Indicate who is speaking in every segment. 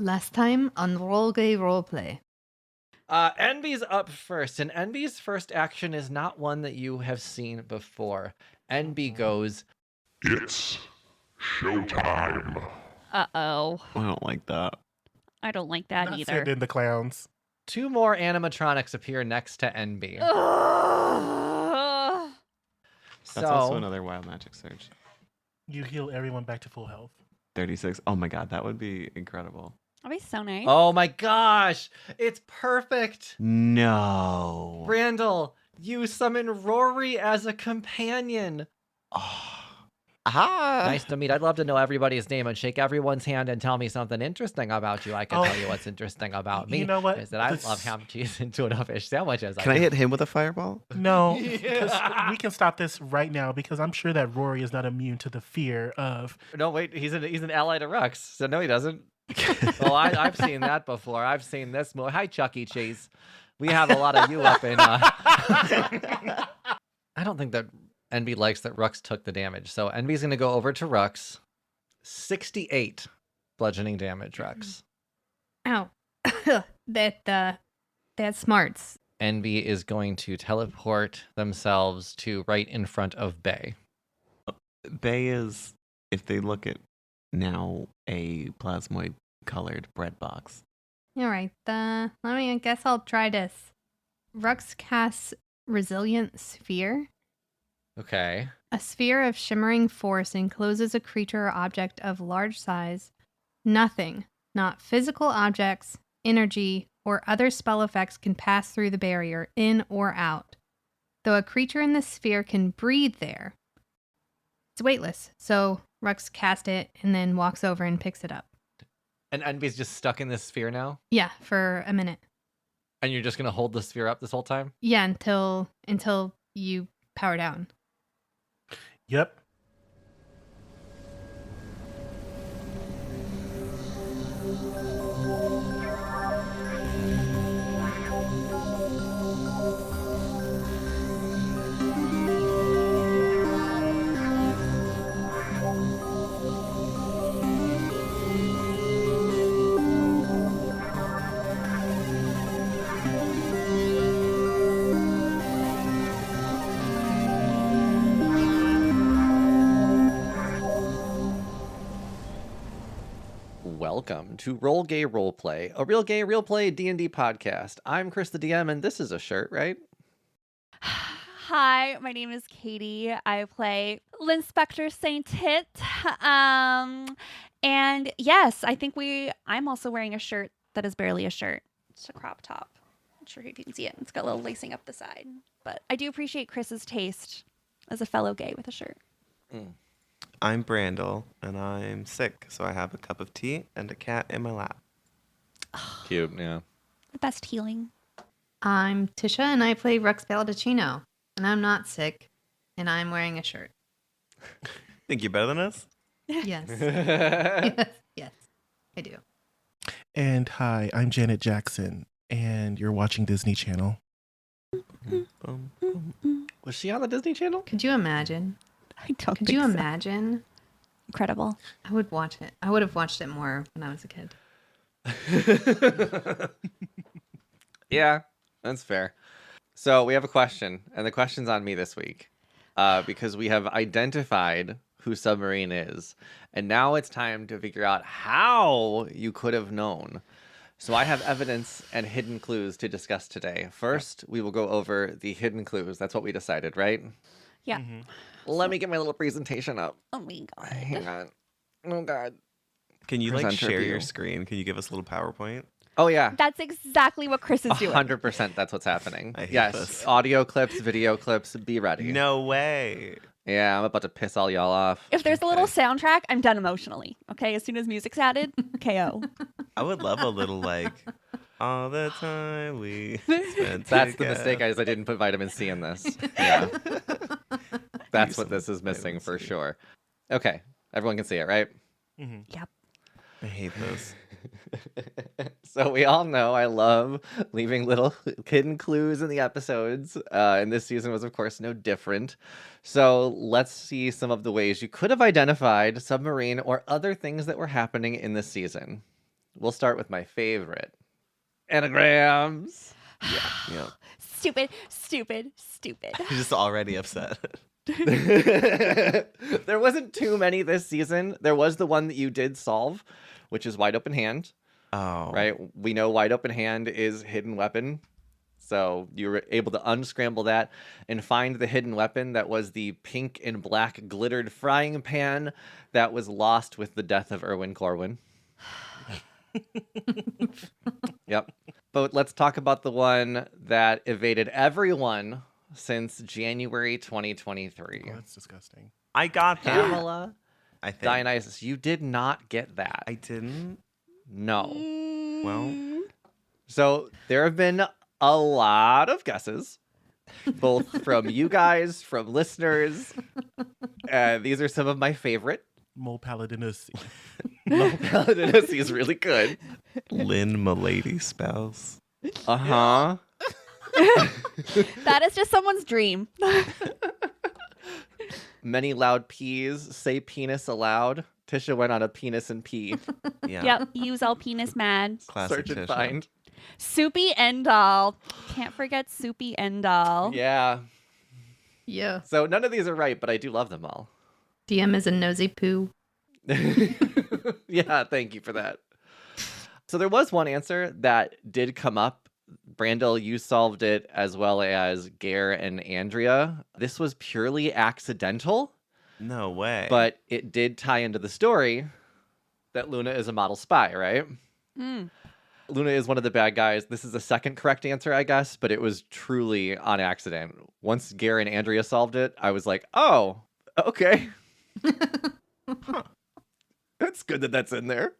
Speaker 1: Last time on Roleplay Roleplay.
Speaker 2: Envy's up first, and Envy's first action is not one that you have seen before. Envy goes,
Speaker 3: It's showtime.
Speaker 4: Uh-oh.
Speaker 5: I don't like that.
Speaker 4: I don't like that
Speaker 6: Not
Speaker 4: either.
Speaker 6: send in the clowns.
Speaker 2: 2 more animatronics appear next to Envy.
Speaker 4: Ugh.
Speaker 5: That's also another wild magic surge.
Speaker 6: You heal everyone back to full health.
Speaker 5: 36. Oh my god, that would be incredible.
Speaker 4: That'd be so nice.
Speaker 2: Oh my gosh, it's perfect.
Speaker 5: No.
Speaker 2: Brandle, you summon Rory as a companion.
Speaker 5: Oh. Aha.
Speaker 2: Nice to meet. I'd love to know everybody's name and shake everyone's hand and tell me something interesting about you. I can tell you what's interesting about me.
Speaker 6: You know what?
Speaker 2: Is that I love ham, cheese, and tuna fish sandwiches.
Speaker 5: Can I hit him with a fireball?
Speaker 6: No, because we can stop this right now because I'm sure that Rory is not immune to the fear of.
Speaker 2: No, wait. He's an ally to Rux, so no, he doesn't. Well, I've seen that before. I've seen this more. Hi, Chuck E. Cheese. We have a lot of you up in. I don't think that Envy likes that Rux took the damage, so Envy's going to go over to Rux. 68 bludgeoning damage, Rux.
Speaker 1: Ow. That smarts.
Speaker 2: Envy is going to teleport themselves to right in front of Bae.
Speaker 5: Bae is, if they look at now, a plasmoid colored bread box.
Speaker 1: All right. I guess I'll try this. Rux casts Resilient Sphere.
Speaker 2: Okay.
Speaker 1: A sphere of shimmering force encloses a creature or object of large size. Nothing, not physical objects, energy, or other spell effects can pass through the barrier, in or out. Though a creature in the sphere can breathe there, it's weightless, so Rux casts it and then walks over and picks it up.
Speaker 2: And Envy's just stuck in this sphere now?
Speaker 1: Yeah, for a minute.
Speaker 2: And you're just going to hold the sphere up this whole time?
Speaker 1: Yeah, until you power down.
Speaker 6: Yep.
Speaker 2: Welcome to Roll Gay Roleplay, a real gay, real play D&D podcast. I'm Kris the DM, and this is a shirt, right?
Speaker 4: Hi, my name is Katie. I play Lynn Spectre St-Tite. And yes, I think I'm also wearing a shirt that is barely a shirt. It's a crop top. Not sure if you can see it. It's got a little lacing up the side. But I do appreciate Kris's taste as a fellow gay with a shirt.
Speaker 5: I'm Brandle, and I'm sick, so I have a cup of tea and a cat in my lap.
Speaker 2: Cute, yeah.
Speaker 4: The best healing.
Speaker 1: I'm Tisha, and I play Rux Baldacchino, and I'm not sick, and I'm wearing a shirt.
Speaker 5: Think you're better than us?
Speaker 1: Yes. yes, I do.
Speaker 6: And hi, I'm Janet Jackson, and you're watching Disney Channel.
Speaker 2: Was she on the Disney Channel?
Speaker 1: Could you imagine?
Speaker 4: I don't
Speaker 1: Could
Speaker 4: think
Speaker 1: you
Speaker 4: so.
Speaker 1: imagine?
Speaker 4: Incredible.
Speaker 1: I would watch it. I would have watched it more when I was a kid.
Speaker 2: Yeah, that's fair. So we have a question, and the question's on me this week because we have identified who Submarine is, and now it's time to figure out how you could have known. So I have evidence and hidden clues to discuss today. First, we will go over the hidden clues. That's what we decided, right?
Speaker 4: Yeah.
Speaker 6: Mm-hmm.
Speaker 2: Let me get my little presentation up.
Speaker 4: Oh my god.
Speaker 2: Hang on. Oh, God.
Speaker 5: Can you
Speaker 2: Presenter
Speaker 5: share
Speaker 2: view.
Speaker 5: your screen? Can you give us a little PowerPoint?
Speaker 2: Oh, yeah.
Speaker 4: That's exactly what Kris is doing.
Speaker 2: 100% that's what's happening.
Speaker 5: I hate
Speaker 2: Yes.
Speaker 5: this.
Speaker 2: Audio clips, video clips, be ready.
Speaker 5: No way.
Speaker 2: Yeah, I'm about to piss all y'all off.
Speaker 4: If there's a little
Speaker 5: Okay.
Speaker 4: soundtrack, I'm done emotionally. Okay, as soon as music's added, KO.
Speaker 5: I would love a little, all the time we spent
Speaker 2: That's the
Speaker 5: together.
Speaker 2: mistake, I didn't put vitamin C in this. Yeah. That's
Speaker 5: Use
Speaker 2: what this
Speaker 5: some
Speaker 2: is missing
Speaker 5: vitamin
Speaker 2: for
Speaker 5: C.
Speaker 2: sure. Okay, everyone can see it, right?
Speaker 6: Mm-hmm.
Speaker 4: Yep.
Speaker 5: I hate those.
Speaker 2: So we all know I love leaving little hidden clues in the episodes, and this season was, of course, no different. So let's see some of the ways you could have identified Submarine or other things that were happening in this season. we'll start with my favorite. Anagrams.
Speaker 5: Yeah.
Speaker 4: Stupid, stupid, stupid.
Speaker 5: He's just already upset.
Speaker 2: There wasn't too many this season. There was the one that you did solve, which is Wide Open Hand,
Speaker 5: Oh.
Speaker 2: right? We know Wide Open Hand is hidden weapon. So you were able to unscramble that and find the hidden weapon that was the pink and black glittered frying pan that was lost with the death of Erwin Corwin. Yep. But let's talk about the one that evaded everyone since January 2023.
Speaker 6: Oh, that's disgusting.
Speaker 5: I got that.
Speaker 2: Pamela
Speaker 5: I think.
Speaker 2: Dionysus, you did not get that.
Speaker 5: I didn't.
Speaker 2: No.
Speaker 5: Well.
Speaker 2: So there have been a lot of guesses, both from you guys, from listeners. These are some of my favorite.
Speaker 6: Mole Paladinus.
Speaker 2: Paladinus is really good.
Speaker 5: Lynn Milady spouse.
Speaker 2: Uh-huh.
Speaker 4: That is just someone's dream.
Speaker 2: Many loud peas. Say penis aloud. Tisha went on a penis and pee.
Speaker 5: Yeah.
Speaker 4: Yep. Use all penis mad.
Speaker 5: Classic
Speaker 2: Search and
Speaker 5: Tisha.
Speaker 2: find.
Speaker 4: Soupy end all. Can't forget soupy end all.
Speaker 2: Yeah.
Speaker 1: Yeah.
Speaker 2: So none of these are right, but I do love them all.
Speaker 1: DM is a nosy poo.
Speaker 2: Yeah, thank you for that. So there was one answer that did come up. Brandle, you solved it, as well as Gare and Andrea. This was purely accidental,
Speaker 5: No way.
Speaker 2: but it did tie into the story that Luna is a model spy, right?
Speaker 4: Mm.
Speaker 2: Luna is one of the bad guys. This is the second correct answer, I guess, but it was truly on accident. Once Gare and Andrea solved it, I was like, oh, okay. Huh. That's good that that's in there.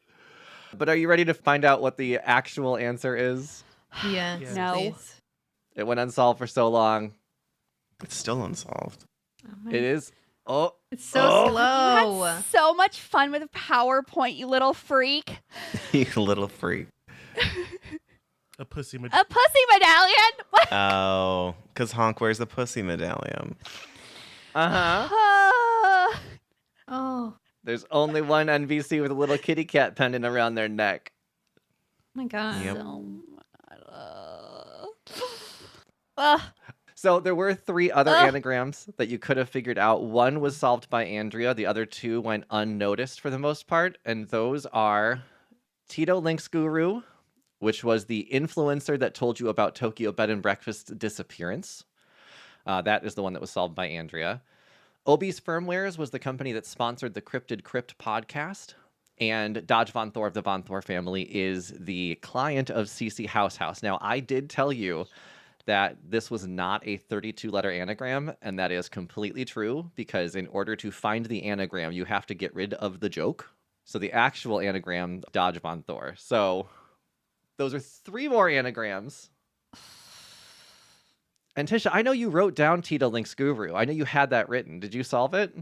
Speaker 2: But are you ready to find out what the actual answer is?
Speaker 1: Yes.
Speaker 6: Yes.
Speaker 4: No.
Speaker 1: Please.
Speaker 2: It went unsolved for so long.
Speaker 5: It's still unsolved.
Speaker 1: Oh my-
Speaker 2: It is. Oh,
Speaker 1: It's so
Speaker 2: Oh.
Speaker 4: You
Speaker 1: slow.
Speaker 4: had so much fun with PowerPoint, you little freak.
Speaker 5: You little freak.
Speaker 6: A pussy.
Speaker 4: A pussy medallion? What?
Speaker 5: Oh, because Honk wears a pussy medallion.
Speaker 2: uh-huh.
Speaker 1: Oh
Speaker 2: There's only one NPC with a little kitty cat pendant around their neck.
Speaker 1: my god.
Speaker 5: Yep.
Speaker 4: Ugh.
Speaker 2: So there were 3 other
Speaker 4: Ugh.
Speaker 2: anagrams that you could have figured out. One was solved by Andrea. The other 2 went unnoticed for the most part. And those are Tito Lynx Guru, which was the influencer that told you about Tokyo Bed and Breakfast's disappearance. That is the one that was solved by Andrea. Obi's Firmwares was the company that sponsored the Cryptid Crypt podcast. And Dodge Von Thor of the Von Thor family is the client of CC House. Now, I did tell you that this was not a 32-letter anagram, and that is completely true, because in order to find the anagram, you have to get rid of the joke. So the actual anagram, Dodge Von Thor. So those are 3 more anagrams. And Tisha, I know you wrote down Tito Lynx Guru. I know you had that written. Did you solve it?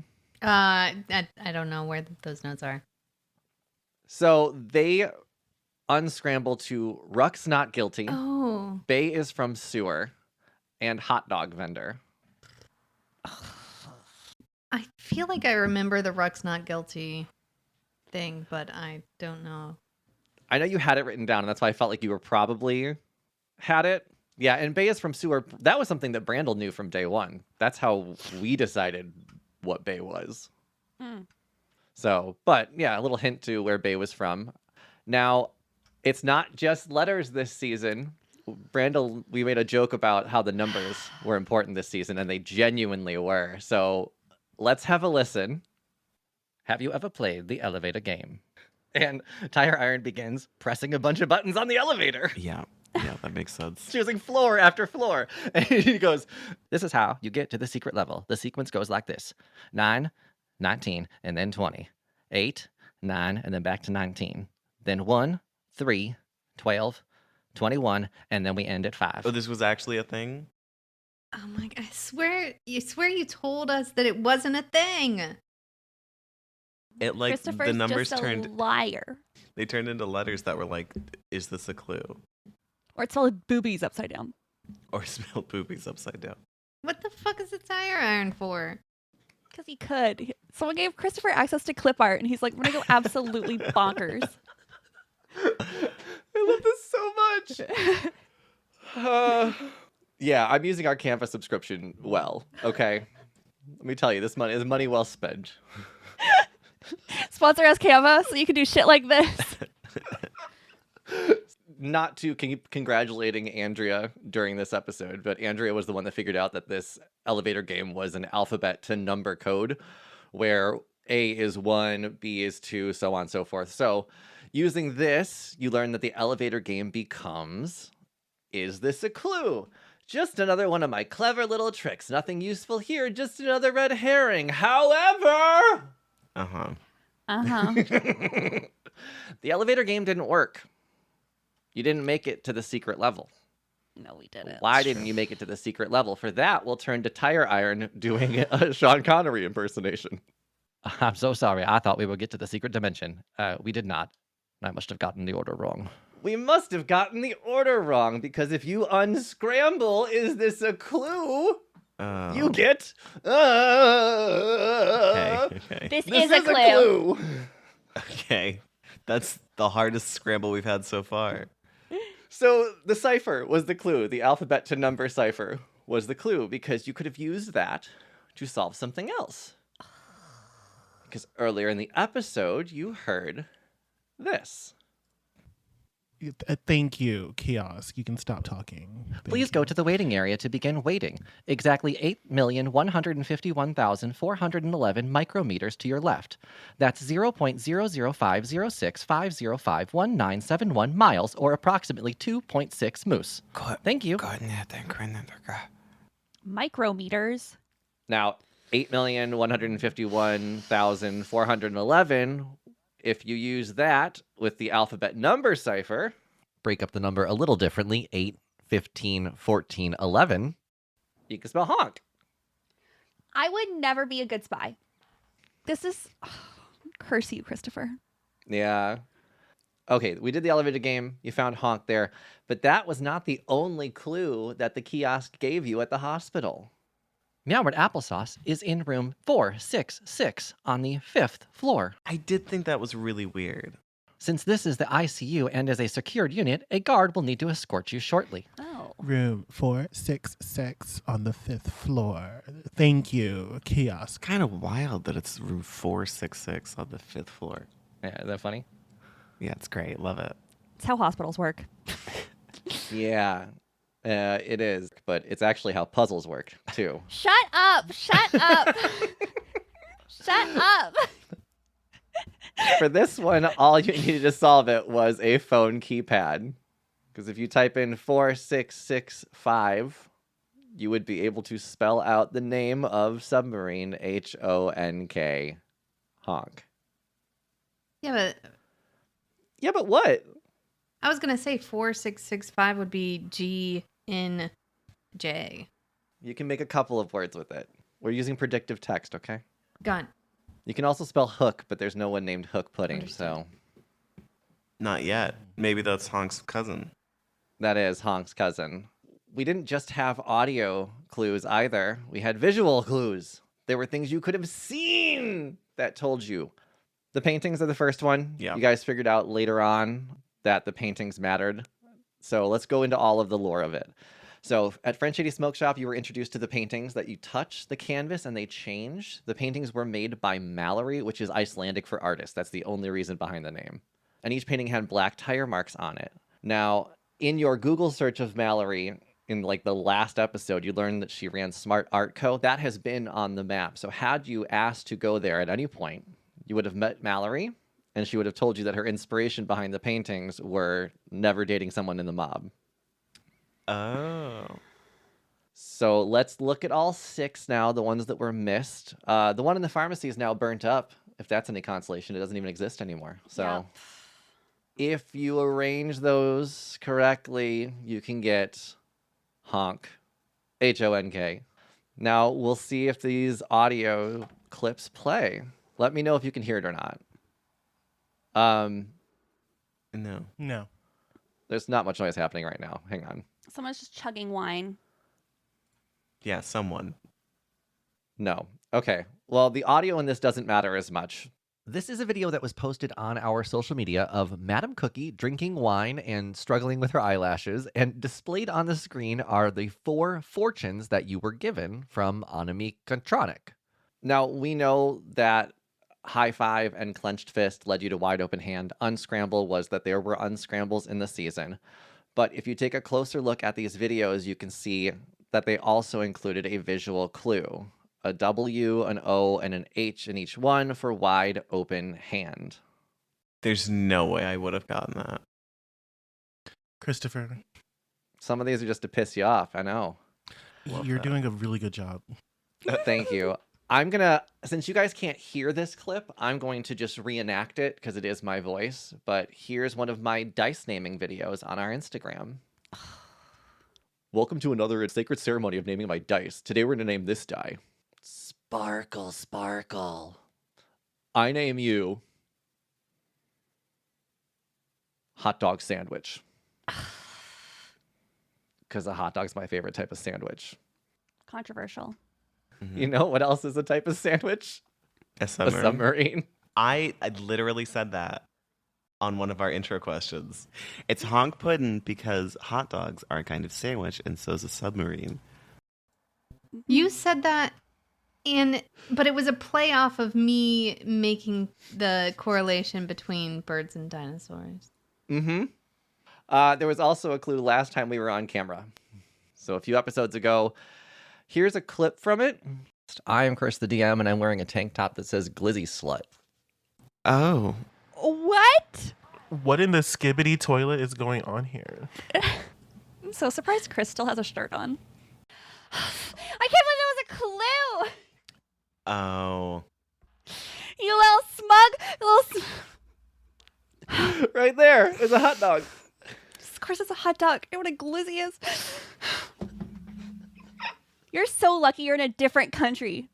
Speaker 1: I don't know where those notes are.
Speaker 2: So they unscramble to Rux Not Guilty.
Speaker 1: Oh.
Speaker 2: Bae is from Sewer, and Hot Dog Vendor.
Speaker 1: I feel like I remember the Rux Not Guilty thing, but I don't know.
Speaker 2: I know you had it written down, and that's why I felt like you were probably had it. Yeah, and Bae is from Sewer. That was something that Brandle knew from day one. That's how we decided what Bae was.
Speaker 4: Mm.
Speaker 2: So, but yeah, a little hint to where Bae was from. Now, it's not just letters this season. Brandle, we made a joke about how the numbers were important this season, and they genuinely were. So let's have a listen. Have you ever played the elevator game? And Tire Iron begins pressing a bunch of buttons on the elevator,
Speaker 5: Yeah. Yeah, that makes sense.
Speaker 2: choosing floor after floor. And he goes, this is how you get to the secret level. The sequence goes like this: 9, 19, and then 20. 8, 9, and then back to 19. Then 1, 3, 12, 21, and then we end at 5.
Speaker 5: Oh, this was actually a thing?
Speaker 1: Oh my! I swear you told us that it wasn't a thing.
Speaker 5: It like
Speaker 4: Christopher's
Speaker 5: the numbers
Speaker 4: just a
Speaker 5: turned
Speaker 4: liar.
Speaker 5: they turned into letters that were like, is this a clue?
Speaker 4: Or it's all boobies upside down.
Speaker 5: Or spelled boobies upside down.
Speaker 1: What the fuck is a tire iron for?
Speaker 4: Because he could. Someone gave Christopher access to clip art, and he's like, we're going to go absolutely bonkers.
Speaker 2: I love this so much. Yeah, I'm using our Canva subscription well. Okay, let me tell you, this money is money well spent.
Speaker 4: Sponsor us, Canva, so you can do shit like this.
Speaker 2: Not to keep congratulating Andrea during this episode, but Andrea was the one that figured out that this elevator game was an alphabet to number code, where A is 1, B is 2, so on and so forth. So using this, you learn that the elevator game becomes, is this a clue? Just another one of my clever little tricks. Nothing useful here, just another red herring. However...
Speaker 5: Uh-huh.
Speaker 4: Uh-huh.
Speaker 2: The elevator game didn't work. You didn't make it to the secret level.
Speaker 4: No, we didn't.
Speaker 2: Why didn't you make it to the secret level? For that, we'll turn to Tire Iron doing a Sean Connery impersonation.
Speaker 7: I'm so sorry. I thought we would get to the secret dimension. We did not. I must have gotten the order wrong.
Speaker 2: We must have gotten the order wrong, because if you unscramble, is this a clue? You get...
Speaker 5: Okay.
Speaker 4: This
Speaker 2: This
Speaker 4: is a clue.
Speaker 5: Okay. That's the hardest scramble we've had so far.
Speaker 2: So the cipher was the clue. The alphabet to number cipher was the clue, because you could have used that to solve something else. Because earlier in the episode, you heard this.
Speaker 6: Thank you, kiosk. You can stop talking.
Speaker 7: Please go to the waiting area to begin waiting. Exactly 8,151,411 micrometers to your left. That's 0.005065051,971 miles, or approximately 2.6 moose. Thank you.
Speaker 4: Micrometers.
Speaker 2: Now, 8,151,411, if you use that with the alphabet number cipher,
Speaker 7: Break up the number a little differently. 8, 15, 14, 11.
Speaker 2: you can spell honk.
Speaker 4: I would never be a good spy. This is... curse you, Christopher.
Speaker 2: Yeah. Okay, we did the elevator game. You found honk there. But that was not the only clue that the kiosk gave you at the hospital.
Speaker 7: Meowward Applesauce is in room 466 on the 5th floor.
Speaker 5: I did think that was really weird.
Speaker 7: Since this is the ICU and is a secured unit, a guard will need to escort you shortly.
Speaker 4: Oh.
Speaker 6: Room 466 on the 5th floor. Thank you, kiosk.
Speaker 5: Kind of wild that it's room 466 on the 5th floor.
Speaker 2: Yeah, is that funny?
Speaker 5: Yeah, it's great. Love it.
Speaker 4: It's how hospitals work.
Speaker 2: Yeah, it is. But it's actually how puzzles work, too.
Speaker 4: Shut up! Shut up! Shut up!
Speaker 2: For this one, all you needed to solve it was a phone keypad. Because if you type in 4665, you would be able to spell out the name of submarine, H-O-N-K, honk.
Speaker 1: Yeah, but
Speaker 2: Yeah, but what?
Speaker 1: I was going to say 4665 would be G-N-J.
Speaker 2: You can make a couple of words with it. We're using predictive text, okay?
Speaker 1: Gun.
Speaker 2: You can also spell hook, but there's no one named Hook Pudding,
Speaker 1: Understood.
Speaker 2: so
Speaker 5: Not yet. Maybe that's Honk's cousin.
Speaker 2: that is Honk's cousin. We didn't just have audio clues either. We had visual clues. There were things you could have seen that told you. The paintings are the first one.
Speaker 5: Yeah.
Speaker 2: You guys figured out later on that the paintings mattered. So let's go into all of the lore of it. So at French 80 Smoke Shop, you were introduced to the paintings that you touch the canvas and they change. The paintings were made by Mallory, which is Icelandic for artist. That's the only reason behind the name. And each painting had black tire marks on it. Now, in your Google search of Mallory, in like the last episode, you learned that she ran Smart Art Co. That has been on the map. So had you asked to go there at any point, you would have met Mallory, and she would have told you that her inspiration behind the paintings were never dating someone in the mob.
Speaker 5: Oh.
Speaker 2: So let's look at all 6 now, the ones that were missed. The one in the pharmacy is now burnt up. If that's any consolation, it doesn't even exist anymore. So
Speaker 4: Yep.
Speaker 2: if you arrange those correctly, you can get honk, H-O-N-K. Now we'll see if these audio clips play. Let me know if you can hear it or not.
Speaker 5: No.
Speaker 6: No.
Speaker 2: There's not much noise happening right now. Hang on.
Speaker 4: Someone's just chugging wine.
Speaker 5: Yeah, someone.
Speaker 2: No. Okay. Well, the audio in this doesn't matter as much. This is a video that was posted on our social media of Madam Cookie drinking wine and struggling with her eyelashes, and displayed on the screen are the 4 fortunes that you were given from Animecontronic. Now, we know that High Five and Clenched Fist led you to Wide Open Hand. Unscramble was that there were unscrambles in the season. But if you take a closer look at these videos, you can see that they also included a visual clue. A W, an O, and an H in each one for Wide Open Hand.
Speaker 5: There's no way I would have gotten that.
Speaker 6: Christopher,
Speaker 2: Some of these are just to piss you off, I know.
Speaker 5: Love
Speaker 6: you're
Speaker 5: that.
Speaker 6: doing a really good job.
Speaker 2: Thank you. I'm gonna, since you guys can't hear this clip, I'm going to just reenact it because it is my voice. But here's one of my dice naming videos on our Instagram. Welcome to another sacred ceremony of naming my dice. Today we're gonna name this die Sparkle Sparkle. I name you Hot Dog Sandwich. Because a hot dog's my favorite type of sandwich.
Speaker 4: Controversial.
Speaker 2: You know what else is a type of sandwich?
Speaker 5: A
Speaker 2: A
Speaker 5: submarine.
Speaker 2: submarine.
Speaker 5: I literally said that on one of our intro questions. It's honk puddin' because hot dogs are a kind of sandwich, and so is a submarine.
Speaker 1: You said that, but it was a play off of me making the correlation between birds and dinosaurs.
Speaker 2: Mm-hmm. There was also a clue last time we were on camera. So a few episodes ago. Here's a clip from it. I am Kris the DM, and I'm wearing a tank top that says Glizzy Slut.
Speaker 5: Oh.
Speaker 4: What?
Speaker 6: What in the skibbity toilet is going on here?
Speaker 4: I'm so surprised Kris still has a shirt on. I can't believe that was a clue.
Speaker 5: Oh.
Speaker 4: You little smug.
Speaker 2: Right there is a hot dog.
Speaker 4: Kris is a hot dog. I know what a glizzy is. You're so lucky you're in a different country.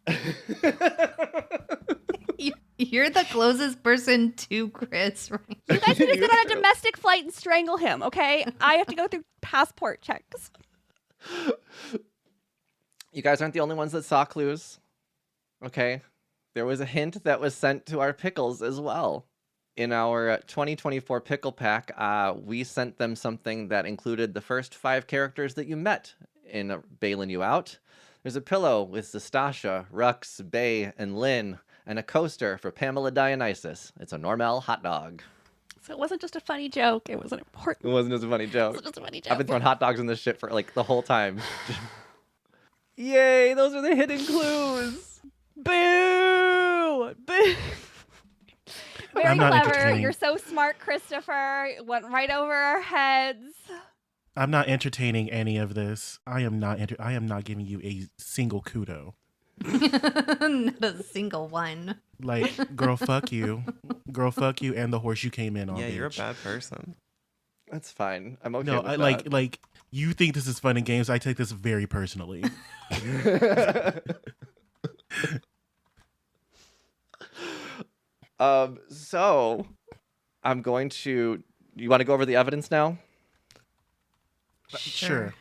Speaker 1: You're the closest person to Kris, right?
Speaker 4: You guys need to get on a domestic flight and strangle him, okay? I have to go through passport checks.
Speaker 2: You guys aren't the only ones that saw clues. Okay? There was a hint that was sent to our pickles as well. In our 2024 pickle pack, we sent them something that included the first 5 characters that you met in Bae-Lin You Out. There's a pillow with Zastasha, Rux, Bae, and Lin, and a coaster for Pamela Dionysus. It's a Normal hot dog.
Speaker 4: So it wasn't just a funny joke. It was an
Speaker 2: It
Speaker 4: important.
Speaker 2: wasn't just a funny
Speaker 4: It
Speaker 2: joke.
Speaker 4: wasn't just a funny
Speaker 2: I've been
Speaker 4: joke.
Speaker 2: throwing hot dogs in this shit for like the whole time. Yay, those are the hidden clues.
Speaker 4: Boo! Boo! Very
Speaker 6: I'm not
Speaker 4: clever.
Speaker 6: entertaining.
Speaker 4: You're so smart, Christopher. It went right over our heads.
Speaker 6: I'm not entertaining any of this. I am not giving you a single kudo.
Speaker 1: Not a single one.
Speaker 6: Like, girl, fuck you. Girl, fuck you and the horse you came in on.
Speaker 5: Yeah, you're a
Speaker 6: bitch.
Speaker 5: bad person.
Speaker 2: That's fine. I'm okay
Speaker 6: No,
Speaker 2: with
Speaker 6: I
Speaker 2: that.
Speaker 6: like you think this is fun and games. I take this very personally.
Speaker 2: So I'm going to. You want to go over the evidence now?
Speaker 6: Sure.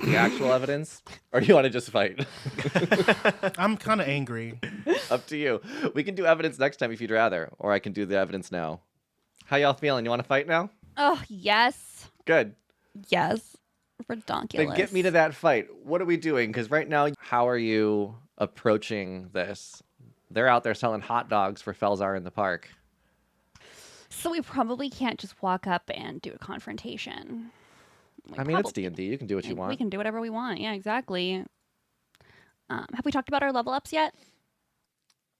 Speaker 2: The actual evidence, or you want to just fight?
Speaker 6: I'm kind of angry.
Speaker 2: Up to you. We can do evidence next time if you'd rather, or I can do the evidence now. How y'all feeling? You want to fight now?
Speaker 4: Oh, yes.
Speaker 2: Good.
Speaker 4: Yes. Redonkulous.
Speaker 2: Then get me to that fight. What are we doing? Because right now, how are you approaching this? They're out there selling hot dogs for Felzar in the park.
Speaker 4: So we probably can't just walk up and do a confrontation.
Speaker 2: I mean, it's D&D. You can do what you
Speaker 4: We
Speaker 2: want.
Speaker 4: can do whatever we want. Yeah, exactly. Have we talked about our level ups yet?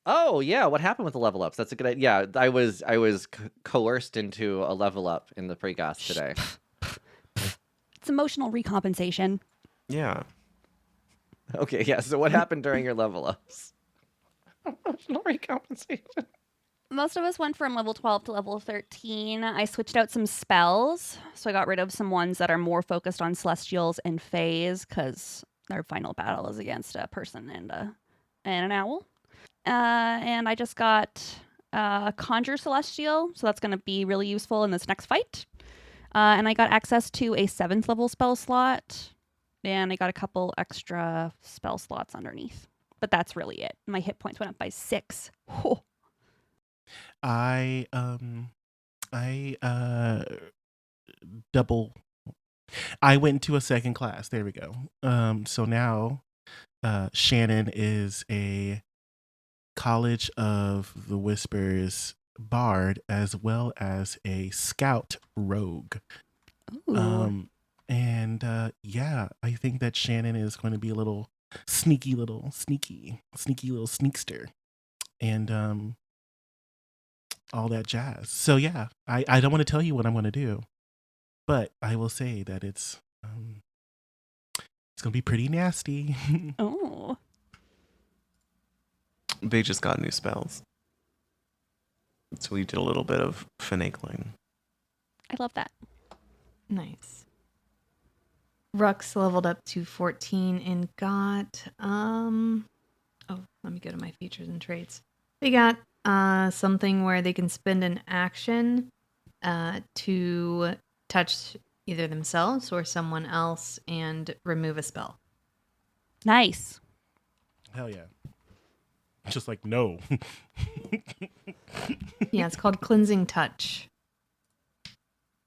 Speaker 2: Oh yeah, what happened with the level ups? That's a good idea. Yeah, I was coerced into a level up in the precast today.
Speaker 4: It's emotional recompensation.
Speaker 5: Yeah.
Speaker 2: Okay, yeah. So what happened during your level ups? Emotional recompensation.
Speaker 4: Most of us went from level 12 to level 13. I switched out some spells. So I got rid of some ones that are more focused on celestials and fays because their final battle is against a person and an owl. And I just got Conjure Celestial. So that's going to be really useful in this next fight. And I got access to a 7th level spell slot. And I got a couple extra spell slots underneath. But that's really it. My hit points went up by 6.
Speaker 6: I I double. I went into a second class. There we go. So now Shannon is a College of the Whispers bard as well as a scout rogue.
Speaker 4: Ooh.
Speaker 6: And yeah, I think that Shannon is going to be a little sneaky little sneakster. And all that jazz. So yeah, I don't want to tell you what I'm going to do, but I will say that it's going to be pretty nasty.
Speaker 4: Oh.
Speaker 5: They just got new spells. So we did a little bit of finagling.
Speaker 4: I love that.
Speaker 1: Nice. Rux leveled up to 14 and got let me go to my features and traits. They got something where they can spend an action to touch either themselves or someone else and remove a spell.
Speaker 4: Nice.
Speaker 6: Hell yeah. Just like no.
Speaker 1: Yeah, it's called Cleansing Touch.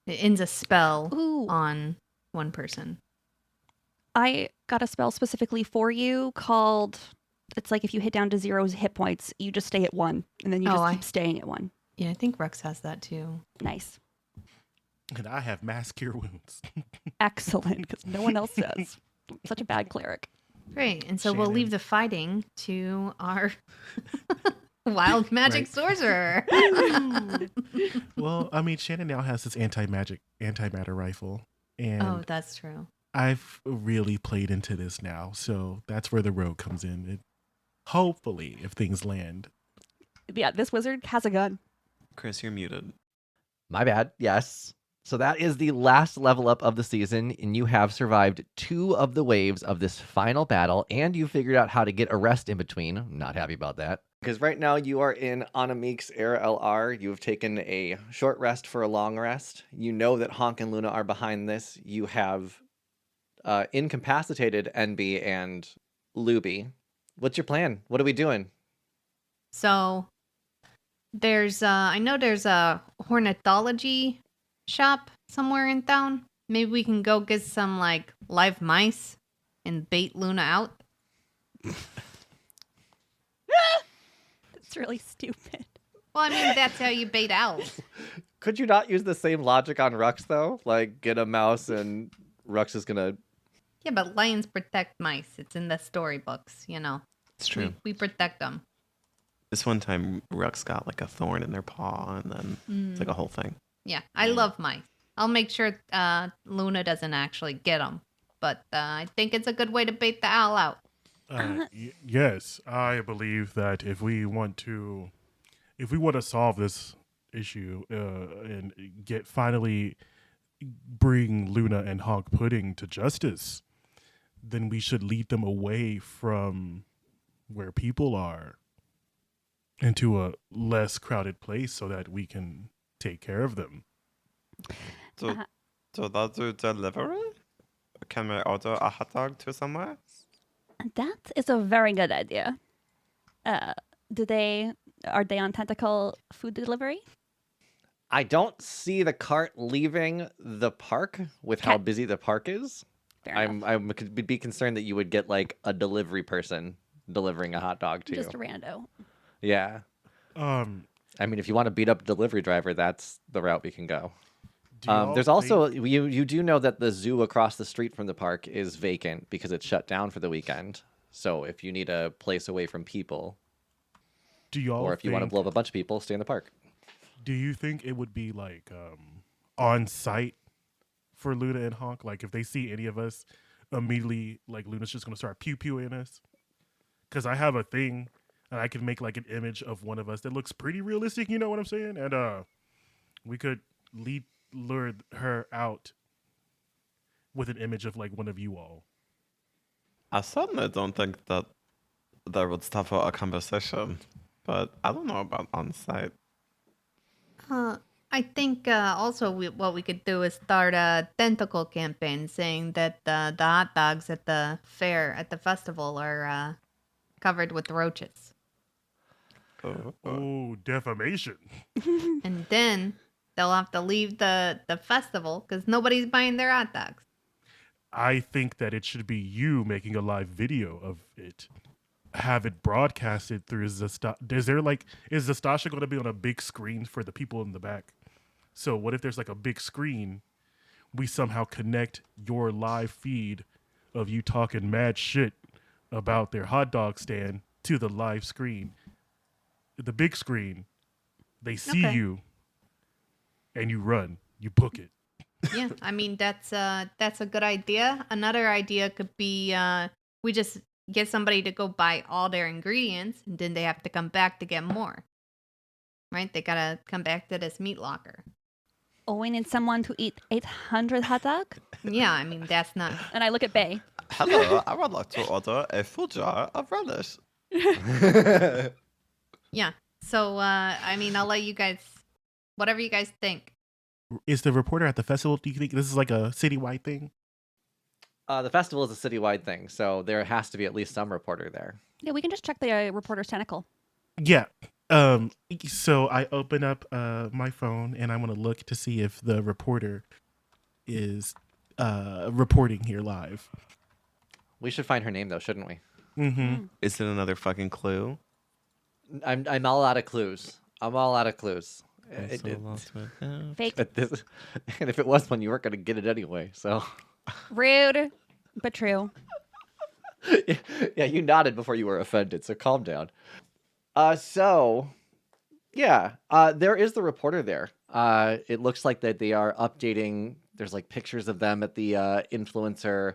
Speaker 1: It ends a spell
Speaker 4: Ooh.
Speaker 1: on one person.
Speaker 4: I got a spell specifically for you called, it's like if you hit down to 0 hit points, you just stay at 1, and then you just keep staying at 1.
Speaker 1: Yeah, I think Rux has that too.
Speaker 4: Nice.
Speaker 6: And I have mass cure wounds.
Speaker 4: Excellent, because no one else does. Such a bad cleric.
Speaker 1: Great. And so we'll
Speaker 6: Shannon.
Speaker 1: leave the fighting to our wild magic
Speaker 6: Right.
Speaker 1: sorcerer.
Speaker 6: Well, I mean, Shannon now has this antimatter rifle. And
Speaker 1: Oh, that's true.
Speaker 6: I've really played into this now. So that's where the rogue comes in. Hopefully, if things land.
Speaker 4: Yeah, this wizard has a gun.
Speaker 5: Kris, you're muted.
Speaker 7: My bad. Yes. So that is the last level up of the season, and you have survived 2 of the waves of this final battle, and you figured out how to get a rest in between. I'm not happy about that.
Speaker 2: Because right now you are in Anamik's Era LR. You have taken a short rest for a long rest. You know that Honk and Luna are behind this. You have incapacitated NB and Luby. What's your plan? What are we doing?
Speaker 1: So there's I know there's a ornithology shop somewhere in town. Maybe we can go get some like live mice and bait Luna out.
Speaker 4: It's really stupid.
Speaker 1: Well, I mean that's how you bait owls.
Speaker 2: Could you not use the same logic on Rux, though? Like, get a mouse and Rux is gonna...
Speaker 1: Yeah, but lions protect mice. It's in the storybooks, you know.
Speaker 5: It's true.
Speaker 1: We protect them.
Speaker 5: This one time, Rux got like a thorn in their paw, and then it's like a whole thing.
Speaker 1: Yeah, I love mice. I'll make sure Luna doesn't actually get them. But I think it's a good way to bait the owl out.
Speaker 6: Yes, I believe that if we want to solve this issue and finally bring Luna and Honk Pudding to justice, then we should lead them away from where people are into a less crowded place so that we can take care of them.
Speaker 5: So that's your delivery? Can we order a hot dog to somewhere?
Speaker 4: That is a very good idea. Are they on tentacle food delivery?
Speaker 2: I don't see the cart leaving the park with how
Speaker 4: Okay.
Speaker 2: busy the park is.
Speaker 4: Fair enough.
Speaker 2: I could be concerned that you would get like a delivery person delivering a hot dog to
Speaker 4: Just a
Speaker 2: you.
Speaker 4: rando.
Speaker 2: Yeah. I mean, if you want to beat up a delivery driver, that's the route we can go.
Speaker 6: Do y'all
Speaker 2: There's also you do know that the zoo across the street from the park is vacant because it's shut down for the weekend. So if you need a place away from people, or if you want to blow up a bunch of people, stay in the park.
Speaker 6: Do you think it would be like on site for Luna and Honk? Like if they see any of us, immediately like Luna's just gonna start pew pewing us? Because I have a thing, and I can make like an image of one of us that looks pretty realistic. You know what I'm saying? And we could lure her out with an image of like one of you all.
Speaker 5: I certainly don't think that there would stop for a conversation, but I don't know about on site.
Speaker 1: I think also what we could do is start a tentacle campaign saying that the hot dogs at the fair, at the festival, are covered with roaches.
Speaker 6: Oh, defamation.
Speaker 1: And then they'll have to leave the festival because nobody's buying their hot dogs.
Speaker 6: I think that it should be you making a live video of it. Have it broadcasted through Zastasha. Is Zastasha going to be on a big screen for the people in the back? So what if there's like a big screen? We somehow connect your live feed of you talking mad shit about their hot dog stand to the live screen. The big screen, they see
Speaker 4: Okay.
Speaker 6: you and you run. You book it.
Speaker 1: Yeah, I mean that's a good idea. Another idea could be we just get somebody to go buy all their ingredients, and then they have to come back to get more. Right? They gotta come back to this meat locker.
Speaker 4: Oh, we need someone to eat 800 hot dog?
Speaker 1: Yeah, I mean that's not.
Speaker 4: And I look at Bae.
Speaker 5: Hello, I would like to order a full jar of relish.
Speaker 1: Yeah. So I mean I'll let you guys, whatever you guys think.
Speaker 6: Is the reporter at the festival? Do you think this is like a citywide thing?
Speaker 2: The festival is a citywide thing, so there has to be at least some reporter there.
Speaker 4: Yeah, we can just check the reporter's tentacle.
Speaker 6: Yeah. So I open up my phone and I want to look to see if the reporter is reporting here live.
Speaker 2: We should find her name though, shouldn't we?
Speaker 6: Mm-hmm.
Speaker 5: Is it another fucking clue?
Speaker 2: I'm all out of clues. I'm all out of clues.
Speaker 4: Fake.
Speaker 2: And if it was one, you weren't going to get it anyway. So,
Speaker 4: Rude, but true.
Speaker 2: yeah, you nodded before you were offended. So calm down. There is the reporter there. It looks like that they are updating. There's like pictures of them at the influencer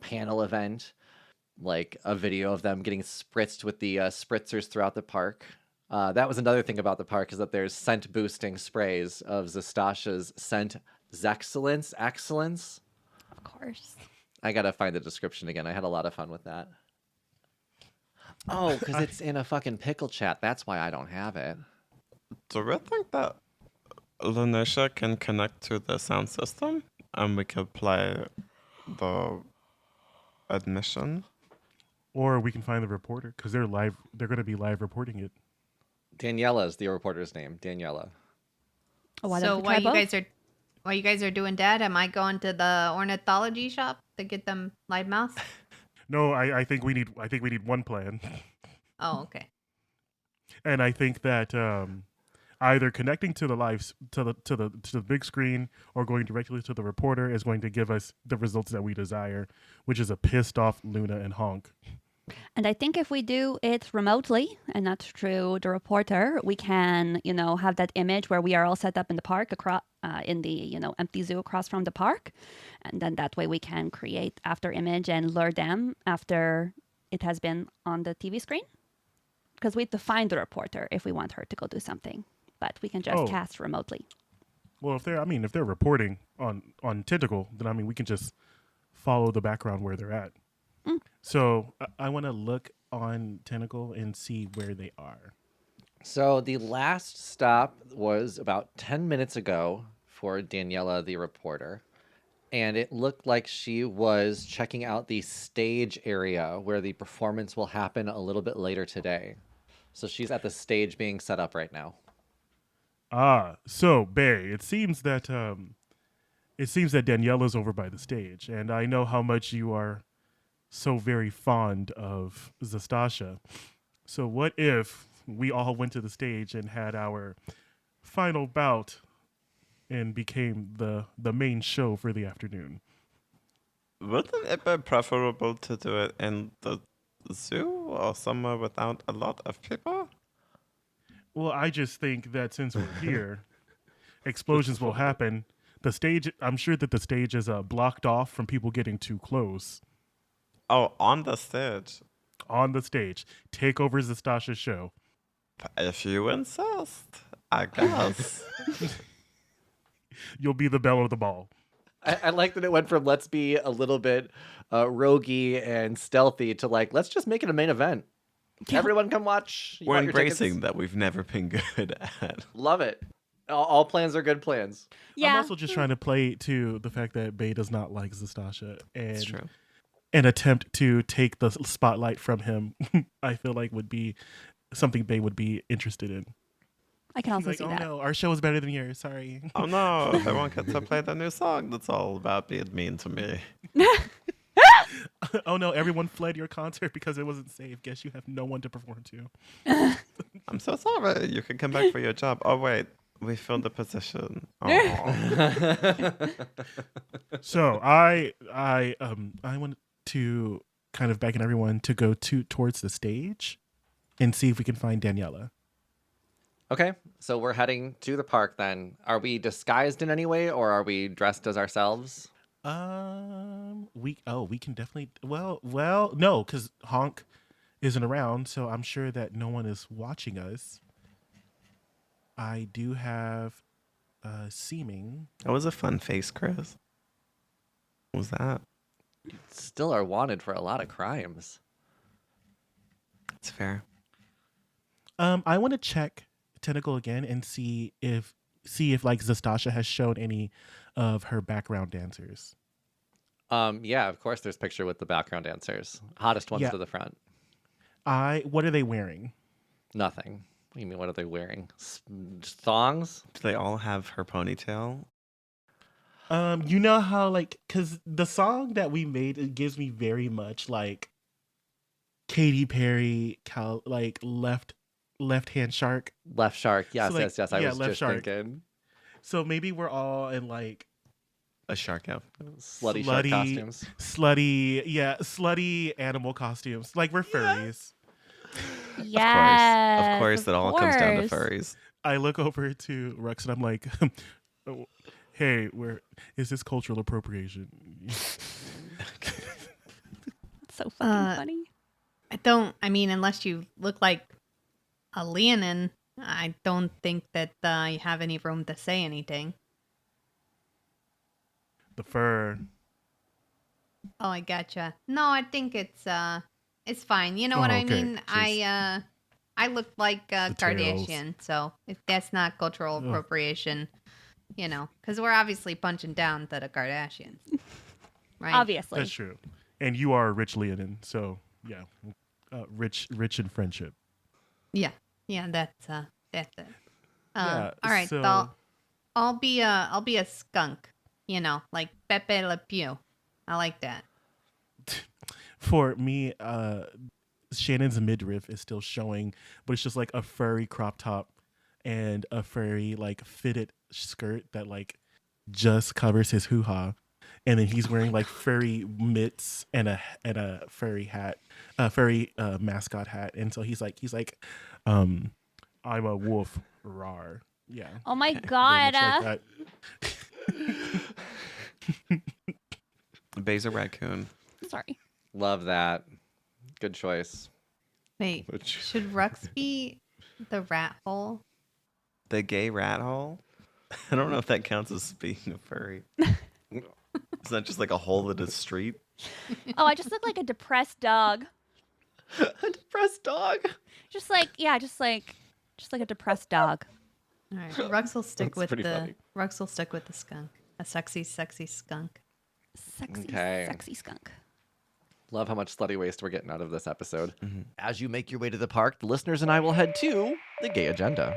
Speaker 2: panel event, like a video of them getting spritzed with the spritzers throughout the park. That was another thing about the park, is that there's scent boosting sprays of Zastasha's scent Zexcellence. Excellence.
Speaker 4: Of course.
Speaker 2: I gotta find the description again. I had a lot of fun with that. Oh, because it's in a fucking pickle chat. That's why I don't have it.
Speaker 5: Do we think that Lunacia can connect to the sound system and we could play the admission?
Speaker 6: Or we can find the reporter because they're live. They're going to be live reporting it.
Speaker 2: Daniela is the reporter's name. Daniela.
Speaker 4: Oh, why
Speaker 1: So
Speaker 4: don't we try both?
Speaker 1: while you guys are doing that, am I going to the ornithology shop to get them live mouse?
Speaker 6: No, I think we need one plan,
Speaker 1: Oh, okay.
Speaker 6: and I think that either connecting to the live to the big screen or going directly to the reporter is going to give us the results that we desire, which is a pissed off Luna and Honk.
Speaker 4: And I think if we do it remotely and not through the reporter, we can, have that image where we are all set up in the park across, in the, empty zoo across from the park. And then that way we can create after image and lure them after it has been on the TV screen. Because we have to find the reporter if we want her to go do something. But we can just cast remotely.
Speaker 6: Well, if they're reporting on Tentacle, then we can just follow the background where they're at. So I want to look on Tentacle and see where they are.
Speaker 2: So the last stop was about 10 minutes ago for Daniela, the reporter. And it looked like she was checking out the stage area where the performance will happen a little bit later today. So she's at the stage being set up right now.
Speaker 6: So Bae, it seems that Daniela's over by the stage, and I know how much you are so very fond of Zastasha. So what if we all went to the stage and had our final bout and became the main show for the afternoon?
Speaker 5: Wouldn't it be preferable to do it in the zoo or somewhere without a lot of people?
Speaker 6: Well, I just think that since we're here, explosions will happen. The stage, I'm sure that the stage is blocked off from people getting too close.
Speaker 5: Oh, on the stage.
Speaker 6: On the stage. Take over Zastasha's show.
Speaker 5: If you insist, I guess.
Speaker 6: You'll be the belle of the ball.
Speaker 2: I like that it went from let's be a little bit roguey and stealthy to let's just make it a main event.
Speaker 4: Yeah.
Speaker 2: Everyone come watch. You
Speaker 5: We're
Speaker 2: want your tickets?
Speaker 5: embracing that we've never been good at.
Speaker 2: Love it. All plans are good plans.
Speaker 4: Yeah.
Speaker 6: I'm also just trying to play to the fact that Bae does not like Zastasha.
Speaker 5: It's
Speaker 6: And
Speaker 5: true.
Speaker 6: an attempt to take the spotlight from him, I feel like would be something Bae would be interested in.
Speaker 4: I can also
Speaker 6: Like,
Speaker 4: see
Speaker 6: oh
Speaker 4: that.
Speaker 6: no, our show is better than yours. Sorry.
Speaker 5: Oh no, I won't get to play the new song that's all about being mean to me.
Speaker 6: Oh no, everyone fled your concert because it wasn't safe. Guess you have no one to perform to.
Speaker 5: I'm so sorry. You can come back for your job. Oh wait, we filled the position. Oh.
Speaker 6: So I want to kind of beckon everyone to go towards the stage and see if we can find Daniela.
Speaker 2: Okay, so we're heading to the park then. Are we disguised in any way, or are we dressed as ourselves?
Speaker 6: We can definitely well no, because Honk isn't around, so I'm sure that no one is watching us. I do have seeming.
Speaker 5: That was a fun face, Kris. What was that?
Speaker 2: Still are wanted for a lot of crimes.
Speaker 5: That's fair.
Speaker 6: I want to check Tentacle again and see if like Zastasha has shown any of her background dancers.
Speaker 2: Yeah, of course there's picture with the background dancers. Hottest ones
Speaker 6: Yeah.
Speaker 2: to the front.
Speaker 6: What are they wearing?
Speaker 2: Nothing. What do you mean, what are they wearing? Thongs?
Speaker 5: Do they all have her ponytail?
Speaker 6: You know how like, cause the song that we made, it gives me very much like Katy Perry, like left hand shark.
Speaker 2: Left shark. Yes,
Speaker 6: like,
Speaker 2: yes. I
Speaker 6: yeah,
Speaker 2: was
Speaker 6: left
Speaker 2: just
Speaker 6: shark.
Speaker 2: thinking.
Speaker 6: So maybe we're all in like
Speaker 5: A shark outfit.
Speaker 2: Slutty shark costumes.
Speaker 6: slutty animal costumes. Like we're furries.
Speaker 4: Yes.
Speaker 5: Of course, it all comes down to
Speaker 4: course.
Speaker 5: furries.
Speaker 6: I look over to Rux and I'm like, hey, is this cultural appropriation?
Speaker 4: So fucking funny.
Speaker 1: I mean, unless you look like a Leonin, I don't think that you have any room to say anything.
Speaker 6: The fur.
Speaker 1: Oh, I gotcha. No, I think it's fine. You know what
Speaker 6: Oh,
Speaker 1: I
Speaker 6: okay.
Speaker 1: mean? I look like a
Speaker 6: The tails.
Speaker 1: Kardashian, so if that's not cultural appropriation, because we're obviously punching down to the Kardashians, right?
Speaker 4: Obviously.
Speaker 6: That's true. And you are a rich Leonin, so yeah, rich in friendship.
Speaker 1: Yeah, that's it.
Speaker 6: Yeah,
Speaker 1: all right,
Speaker 6: so-
Speaker 1: I'll be a skunk, like Pepe Le Pew. I like that.
Speaker 6: For me, Shannon's midriff is still showing, but it's just like a furry crop top and a furry like fitted skirt that like just covers his hoo-ha. And then he's wearing like furry mitts and a furry hat, furry mascot hat. And so he's like, I'm a wolf, rar. Yeah.
Speaker 4: Oh my
Speaker 6: Very
Speaker 4: god.
Speaker 6: much like that.
Speaker 5: Bae's a raccoon.
Speaker 4: Sorry.
Speaker 2: Love that. Good choice.
Speaker 1: Wait,
Speaker 2: Which-
Speaker 1: should Rux be the rat hole?
Speaker 5: The gay rat hole? I don't know if that counts as being a furry. Is that just like a hole in the street?
Speaker 4: Oh, I just look like a depressed dog.
Speaker 2: A depressed dog.
Speaker 4: Just like a depressed dog.
Speaker 1: All right, Rux will stick
Speaker 2: That's
Speaker 1: with
Speaker 2: pretty funny.
Speaker 1: the skunk. A sexy skunk.
Speaker 4: Sexy,
Speaker 2: Okay.
Speaker 4: sexy skunk.
Speaker 2: Love how much slutty waste we're getting out of this episode.
Speaker 7: As you make your way to the park, the listeners and I will head to the gay agenda.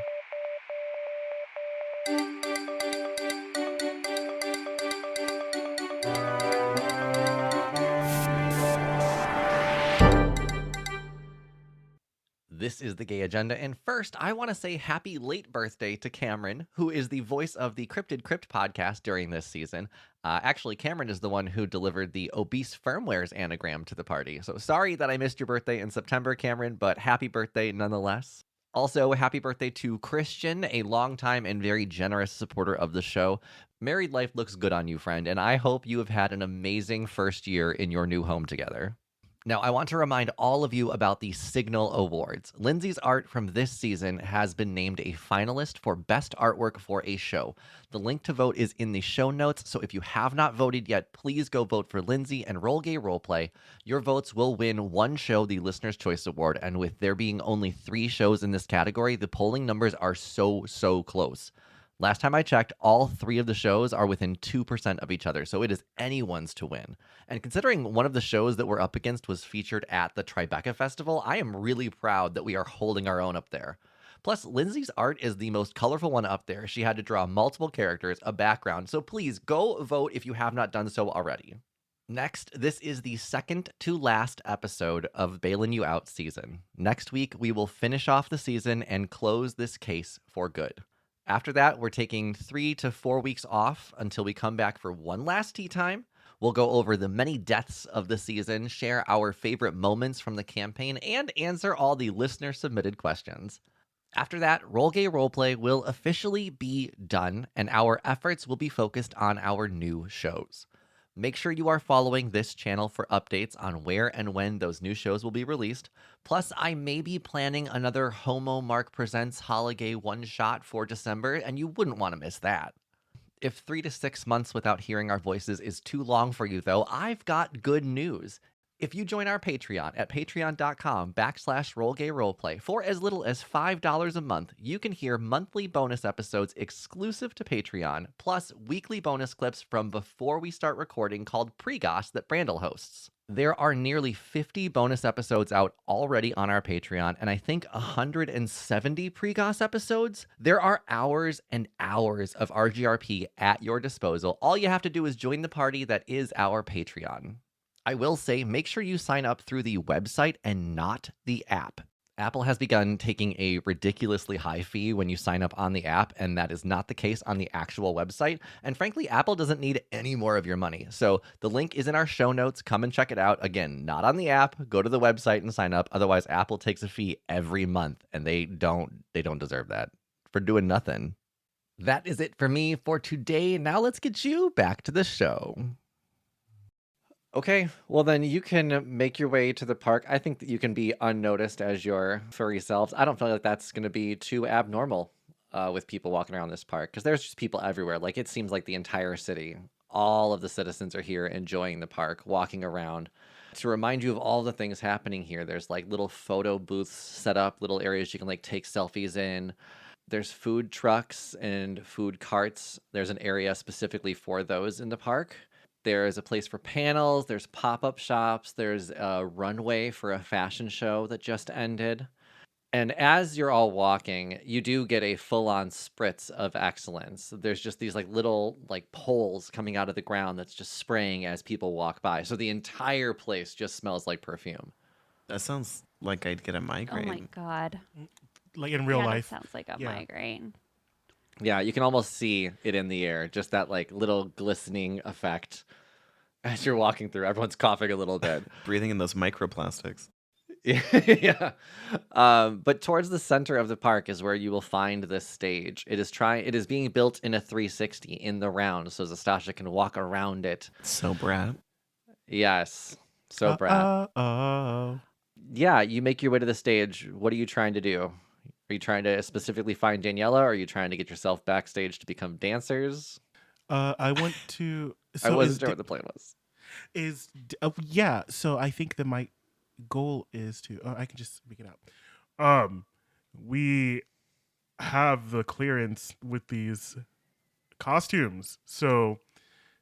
Speaker 7: This is the gay agenda, and first, I want to say happy late birthday to Cameron, who is the voice of the Cryptid Crypt podcast during this season. Actually, Cameron is the one who delivered the obese firmwares anagram to the party. So sorry that I missed your birthday in September, Cameron, but happy birthday nonetheless. Also, happy birthday to Christian, a longtime and very generous supporter of the show. Married life looks good on you, friend, and I hope you have had an amazing first year in your new home together. Now, I want to remind all of you about the Signal Awards. Lindsay's art from this season has been named a finalist for Best Artwork for a Show. The link to vote is in the show notes, so if you have not voted yet, please go vote for Lindsay and Roll Gay Roleplay. Your votes will win one show the Listener's Choice Award, and with there being only 3 shows in this category, the polling numbers are so close. Last time I checked, all 3 of the shows are within 2% of each other, so it is anyone's to win. And considering one of the shows that we're up against was featured at the Tribeca Festival, I am really proud that we are holding our own up there. Plus, Lindsay's art is the most colorful one up there. She had to draw multiple characters, a background, so please go vote if you have not done so already. Next, this is the second to last episode of Bae-Lin You Out season. Next week, we will finish off the season and close this case for good. After that, we're taking 3 to 4 weeks off until we come back for one last tea time. We'll go over the many deaths of the season, share our favorite moments from the campaign, and answer all the listener-submitted questions. After that, Role Gay Roleplay will officially be done, and our efforts will be focused on our new shows. Make sure you are following this channel for updates on where and when those new shows will be released. Plus, I may be planning another Homo Mark Presents Holiday one-shot for December, and you wouldn't want to miss that. If 3 to 6 months without hearing our voices is too long for you, though, I've got good news. If you join our Patreon at patreon.com/RoleGayRoleplay for as little as $5 a month, you can hear monthly bonus episodes exclusive to Patreon, plus weekly bonus clips from before we start recording called Pre-Goss that Brandle hosts. There are nearly 50 bonus episodes out already on our Patreon, and I think 170 Pre-Goss episodes. There are hours and hours of RGRP at your disposal. All you have to do is join the party that is our Patreon. I will say, make sure you sign up through the website and not the app. Apple has begun taking a ridiculously high fee when you sign up on the app, and that is not the case on the actual website. And frankly, Apple doesn't need any more of your money. So the link is in our show notes. Come and check it out. Again, not on the app. Go to the website and sign up. Otherwise, Apple takes a fee every month, and they don't deserve that for doing nothing. That is it for me for today. Now let's get you back to the show.
Speaker 2: Okay, well then you can make your way to the park. I think that you can be unnoticed as your furry selves. I don't feel like that's going to be too abnormal with people walking around this park, because there's just people everywhere. Like, it seems like the entire city, all of the citizens are here enjoying the park, walking around. To remind you of all the things happening here, there's like little photo booths set up, little areas you can like take selfies in. There's food trucks and food carts. There's an area specifically for those in the park. There's a place for panels, there's pop-up shops, there's a runway for a fashion show that just ended. And as you're all walking, you do get a full-on spritz of excellence. There's just these like little like poles coming out of the ground that's just spraying as people walk by. So the entire place just smells like perfume.
Speaker 5: That sounds like I'd get a
Speaker 4: Oh
Speaker 5: migraine.
Speaker 4: my god.
Speaker 6: Like in real
Speaker 4: Yeah,
Speaker 6: life.
Speaker 4: that sounds like a
Speaker 6: Yeah.
Speaker 4: migraine.
Speaker 2: Yeah, you can almost see it in the air, just that like little glistening effect as you're walking through. Everyone's coughing a little bit.
Speaker 5: Breathing in those microplastics.
Speaker 2: Yeah. But towards the center of the park is where you will find this stage. It is being built in a 360 in the round, so Zastasha can walk around it.
Speaker 5: So brat.
Speaker 2: Yes. So Brad.
Speaker 6: Oh.
Speaker 2: Yeah, you make your way to the stage. What are you trying to do? Are you trying to specifically find Daniela, or are you trying to get yourself backstage to become dancers?
Speaker 6: I want to.
Speaker 2: I
Speaker 6: So
Speaker 2: wasn't sure what the plan was.
Speaker 6: Yeah. So I think that my goal is to. I can just make it out. We have the clearance with these costumes, so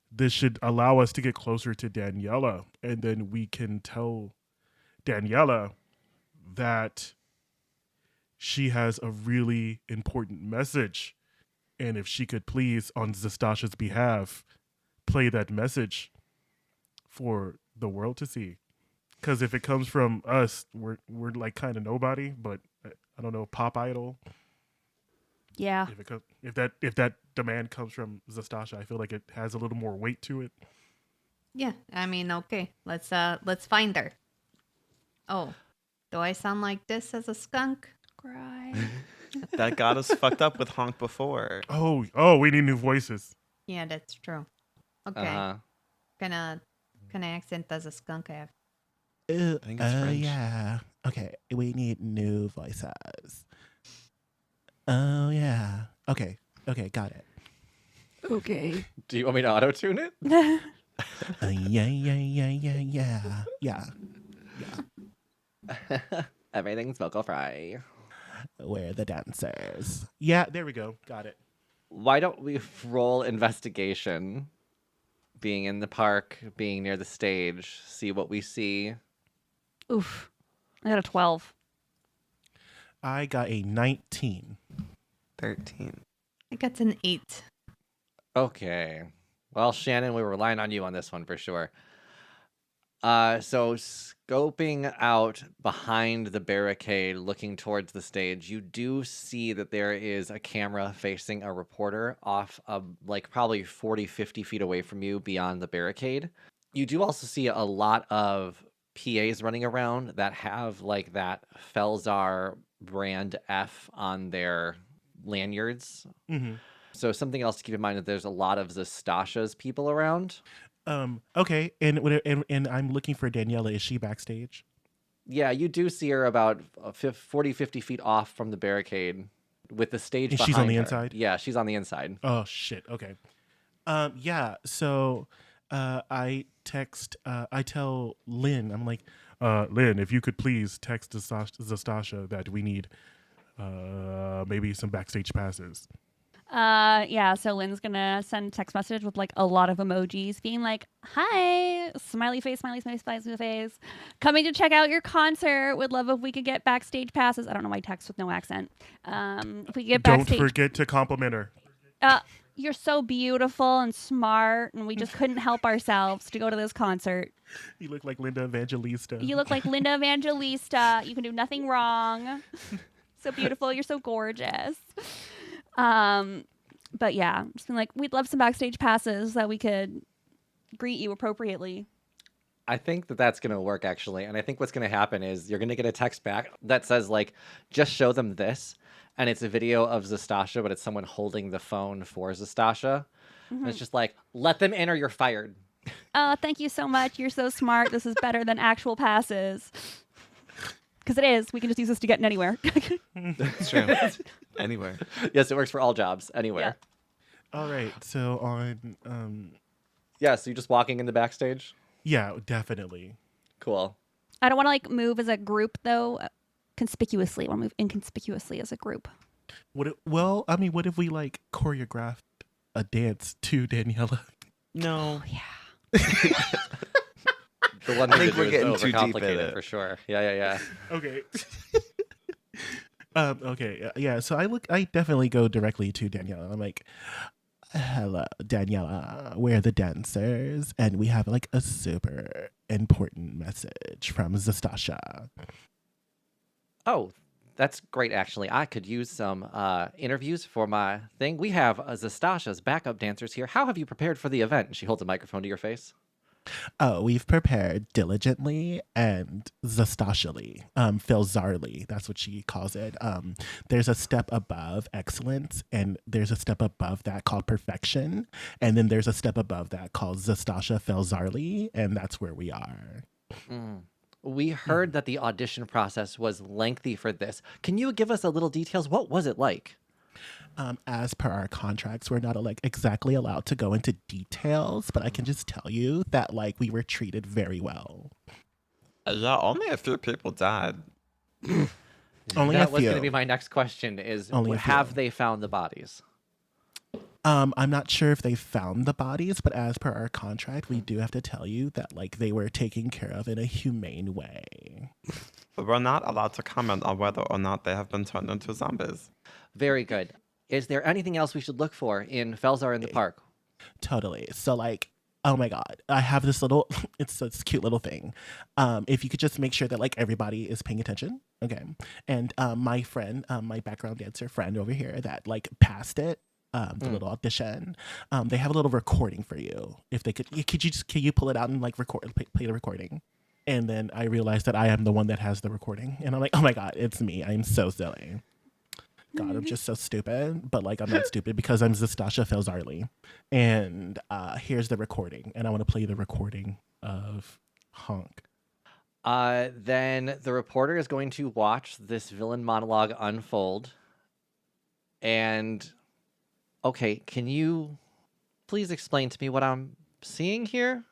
Speaker 6: this should allow us to get closer to Daniela, and then we can tell Daniela that she has a really important message, and if she could please, on Zastasha's behalf, play that message for the world to see. Because if it comes from us, we're like kind of nobody, but I don't know, pop idol.
Speaker 4: Yeah.
Speaker 6: If that demand comes from Zastasha, I feel like it has a little more weight to it.
Speaker 1: Yeah, I mean, okay. Let's find her. Oh, do I sound like this as a skunk?
Speaker 4: Cry.
Speaker 5: That got us fucked up with Honk before.
Speaker 6: Oh, we need new voices.
Speaker 1: Yeah, that's true. Okay.
Speaker 2: Uh-huh.
Speaker 1: Can I accent as a skunk? I have.
Speaker 5: I think it's French.
Speaker 6: Yeah. Okay, we need new voices. Oh, yeah. Okay, got it.
Speaker 4: Okay.
Speaker 2: Do you want me to auto-tune it?
Speaker 6: Yeah.
Speaker 2: Everything's vocal fry.
Speaker 6: We're the dancers. Yeah, there we go. Got it.
Speaker 2: Why don't we roll investigation? Being in the park, being near the stage, see what we see.
Speaker 4: Oof. I got a 12.
Speaker 6: I got a 19.
Speaker 5: 13.
Speaker 1: I got an 8.
Speaker 2: Okay. Well, Shannon, we were relying on you on this one for sure. So scoping out behind the barricade, looking towards the stage, you do see that there is a camera facing a reporter off of like probably 40, 50 feet away from you beyond the barricade. You do also see a lot of PAs running around that have like that Felzar brand F on their lanyards.
Speaker 6: Mm-hmm.
Speaker 2: So something else to keep in mind that there's a lot of Zastasha's people around.
Speaker 6: Okay, and I'm looking for Daniela. Is she backstage?
Speaker 2: Yeah, you do see her about 40, 50 feet off from the barricade with the stage
Speaker 6: And
Speaker 2: behind
Speaker 6: she's on the
Speaker 2: her.
Speaker 6: inside?
Speaker 2: Yeah, she's on the inside.
Speaker 6: Oh shit. Okay. Yeah. So, I tell Lynn. I'm like, Lynn, if you could please text Zastasha that we need, maybe some backstage passes.
Speaker 4: Yeah, so Lynn's gonna send a text message with like a lot of emojis being like, hi, smiley face, smiley face, coming to check out your concert. Would love if we could get backstage passes. I don't know why text with no accent. If we could get
Speaker 6: Don't
Speaker 4: backstage.
Speaker 6: forget to compliment her.
Speaker 4: You're so beautiful and smart, and we just couldn't help ourselves to go to this concert.
Speaker 6: You look like Linda Evangelista.
Speaker 4: You look like Linda Evangelista. You can do nothing wrong. So beautiful. You're so gorgeous. But yeah, just been like, we'd love some backstage passes that we could greet you appropriately.
Speaker 2: I think that that's going to work actually. And I think what's going to happen is you're going to get a text back that says like, just show them this. And it's a video of Zastasha, but it's someone holding the phone for Zastasha. And it's just like, let them in or you're fired.
Speaker 4: Oh, thank you so much. You're so smart. This is better than actual passes. Because it is. We can just use this to get in anywhere.
Speaker 5: That's true. Anywhere.
Speaker 2: Yes, it works for all jobs, anywhere.
Speaker 6: All right. So on,
Speaker 2: Yeah, so you're just walking in the backstage?
Speaker 6: yeah, definitely.
Speaker 2: Cool.
Speaker 4: I don't want to like move as a group though. Conspicuously. I want to move inconspicuously as a group.
Speaker 6: What if we like choreographed a dance to Daniela?
Speaker 5: No.
Speaker 4: Oh, yeah.
Speaker 2: The one
Speaker 5: I
Speaker 2: thing
Speaker 5: think
Speaker 2: to
Speaker 5: we're
Speaker 2: do is
Speaker 5: getting too deep in
Speaker 2: overcomplicated
Speaker 5: it.
Speaker 2: for sure. Yeah.
Speaker 6: Okay. Okay. Yeah. So I definitely go directly to Daniela. I'm like, hello, Daniela. We're the dancers, and we have like a super important message from Zastasha.
Speaker 2: Oh, that's great, actually. I could use some interviews for my thing. We have Zastasha's backup dancers here. How have you prepared for the event? And she holds a microphone to your face.
Speaker 6: Oh, we've prepared diligently and Zastashally, Felzarly. That's what she calls it. There's a step above excellence, and there's a step above that called perfection, and then there's a step above that called Zastasha Felzarly, and that's where we are.
Speaker 2: We heard that the audition process was lengthy for this. Can you give us a little details? What was it like?
Speaker 6: As per our contracts, we're not like exactly allowed to go into details, but I can just tell you that like we were treated very well.
Speaker 5: Yeah, only a few people died.
Speaker 6: Only
Speaker 2: that
Speaker 6: a
Speaker 2: was
Speaker 6: few.
Speaker 2: going to be my next question is,
Speaker 6: Only a
Speaker 2: have
Speaker 6: few.
Speaker 2: they found the bodies?
Speaker 6: I'm not sure if they found the bodies, but as per our contract, we do have to tell you that like they were taken care of in a humane way.
Speaker 5: But we're not allowed to comment on whether or not they have been turned into zombies.
Speaker 2: Very good. Is there anything else we should look for in Felzar in the park?
Speaker 6: Totally. So like, oh my God, I have this little, it's this cute little thing. If you could just make sure that like everybody is paying attention. Okay. And my friend, my background dancer friend over here that like passed it, the little audition, they have a little recording for you. If they could you pull it out and like play the recording? And then I realized that I am the one that has the recording. And I'm like, oh my God, it's me. I'm so silly. God, I'm just so stupid. But like, I'm not stupid because I'm Zastasha Felzarly. And here's the recording. And I want to play the recording of Honk.
Speaker 2: Then the reporter is going to watch this villain monologue unfold. And, okay, can you please explain to me what I'm seeing here?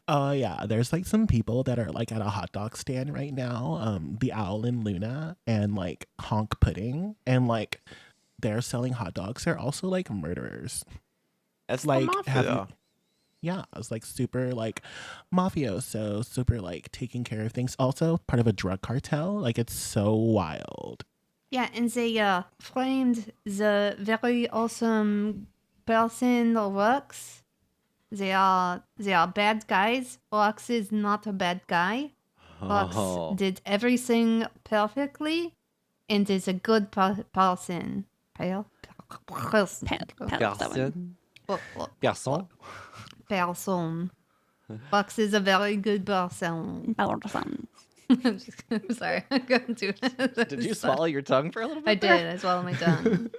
Speaker 6: Yeah, there's like some people that are like at a hot dog stand right now. The Owl and Luna and like Honk Pudding. And like
Speaker 8: they're selling hot dogs, they're also like murderers.
Speaker 5: It's
Speaker 8: Like,
Speaker 5: the
Speaker 8: have
Speaker 5: mafia.
Speaker 8: Yeah, it's like super like mafioso, super like taking care of things. Also part of a drug cartel. Like it's so wild.
Speaker 1: Yeah, and they framed the very awesome person Rux. They are bad guys. Rux is not a bad guy. Rux
Speaker 2: Oh,
Speaker 1: did everything perfectly and is a good person. Person.
Speaker 2: Garçon. Garçon.
Speaker 1: Person. Rux is a very good person. I'm sorry. I'm going to.
Speaker 7: Did you swallow your tongue for a little bit?
Speaker 1: I
Speaker 7: there?
Speaker 1: did. I swallowed my tongue.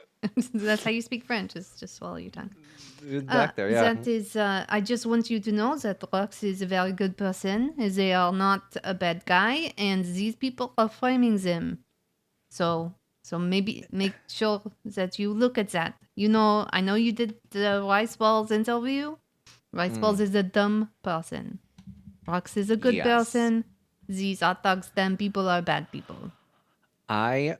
Speaker 1: That's how you speak French. Is just swallow your tongue.
Speaker 2: Back there, yeah.
Speaker 1: That is. I just want you to know that Rux is a very good person. They are not a bad guy, and these people are framing them. So maybe make sure that you look at that. You know, I know you did the Rice Balls interview. Rice Balls is a dumb person. Rux is a good
Speaker 2: Yes.
Speaker 1: person. These hot dogs, them people are bad people.
Speaker 2: I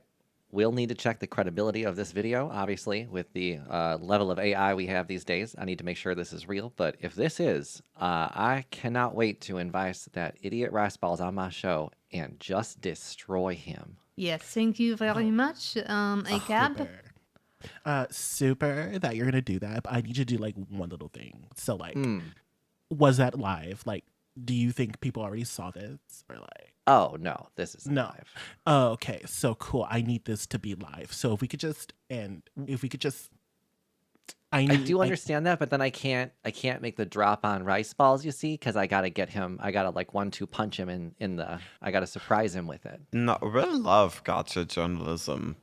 Speaker 2: will need to check the credibility of this video, obviously, with the level of AI we have these days. I need to make sure this is real. But if this is, I cannot wait to invite that idiot Rice Balls on my show and just destroy him.
Speaker 1: Yes, thank you very much. A cab.
Speaker 8: Super that you're gonna do that, but I need you to do like one little thing. So like
Speaker 2: Hmm.
Speaker 8: was that live? Like, do you think people already saw this? Or like
Speaker 2: Oh, no, this is
Speaker 8: No.
Speaker 2: live.
Speaker 8: oh, okay, so cool. I need this to be live. So if we could just I
Speaker 2: I
Speaker 8: need
Speaker 2: do understand that, but then I can't make the drop on Rice Balls, you see, because I gotta get him. I gotta like 1-2 punch him in the. I gotta surprise him with it.
Speaker 5: No, we love gotcha journalism.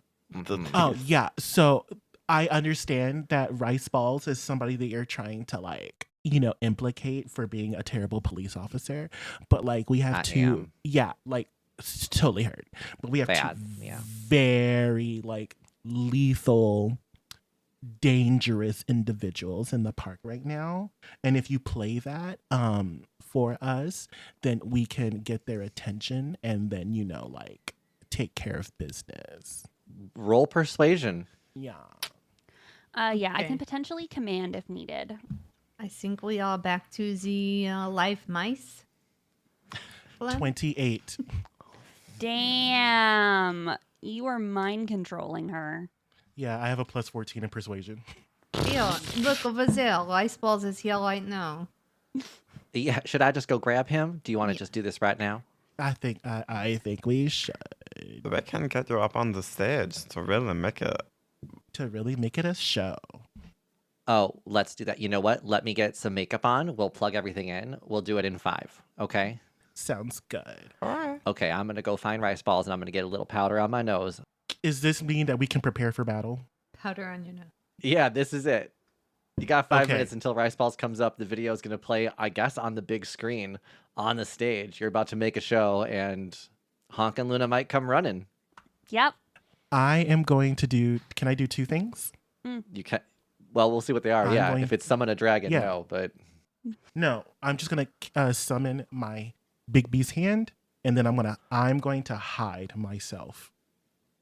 Speaker 8: Oh yeah. So I understand that Rice Balls is somebody that you're trying to like, implicate for being a terrible police officer. But like we have
Speaker 2: I
Speaker 8: two
Speaker 2: am.
Speaker 8: yeah, like it's totally heard. But we have
Speaker 2: Bad,
Speaker 8: two
Speaker 2: yeah.
Speaker 8: very like lethal, dangerous individuals in the park right now. And if you play that for us, then we can get their attention and then, like take care of business.
Speaker 2: Roll persuasion.
Speaker 8: Yeah.
Speaker 4: Yeah, I
Speaker 1: Okay.
Speaker 4: can potentially command if needed.
Speaker 1: I think we are back to the live mice.
Speaker 8: 28.
Speaker 4: Damn. You are mind controlling her.
Speaker 8: Yeah, I have a plus 14 in persuasion.
Speaker 1: Here, look over there. Rice Balls is here right now.
Speaker 2: Yeah, should I just go grab him? Do you want to just do this right now?
Speaker 8: I think we should
Speaker 5: We can get you up on the stage to really make it.
Speaker 8: to really make it a show.
Speaker 2: Oh, let's do that. You know what? Let me get some makeup on. We'll plug everything in. We'll do it in 5. Okay?
Speaker 8: Sounds good.
Speaker 2: Okay, I'm going to go find Rice Balls and I'm going to get a little powder on my nose.
Speaker 8: Is this mean that we can prepare for battle?
Speaker 1: Powder on your nose.
Speaker 2: Yeah, this is it. You got 5
Speaker 8: Okay.
Speaker 2: minutes until Rice Balls comes up. The video is going to play, I guess, on the big screen on the stage. You're about to make a show and Honk and Luna might come running.
Speaker 4: Yep.
Speaker 8: I am going to do. Can I do 2 things?
Speaker 2: You can. Well, we'll see what they are.
Speaker 8: I'm
Speaker 2: Yeah,
Speaker 8: going-
Speaker 2: if it's summon a dragon,
Speaker 8: Yeah.
Speaker 2: no. But
Speaker 8: No, I'm just gonna summon my Big B's hand, and then I'm going to hide myself.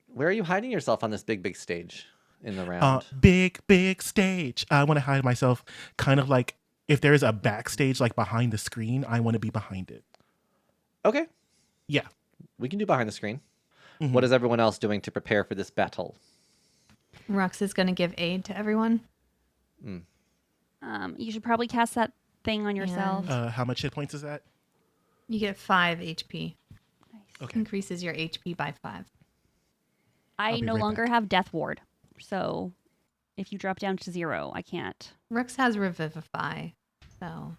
Speaker 2: where are you hiding yourself on this big stage in the round?
Speaker 8: Big stage. I want to hide myself, kind of like if there is a backstage like behind the screen. I want to be behind it.
Speaker 2: Okay,
Speaker 8: Yeah.
Speaker 2: we can do behind the screen.
Speaker 8: Mhm.
Speaker 2: What is everyone else doing to prepare for this battle?
Speaker 1: Rux is going to give aid to everyone.
Speaker 4: You should probably cast that thing on yourself.
Speaker 8: How much hit points is that?
Speaker 1: You get 5 HP.
Speaker 8: Okay.
Speaker 1: Increases your HP by 5.
Speaker 4: I
Speaker 8: I'll be
Speaker 4: no
Speaker 8: right
Speaker 4: longer
Speaker 8: back.
Speaker 4: have Death Ward. So if you drop down to 0, I can't.
Speaker 1: Rux has Revivify, so.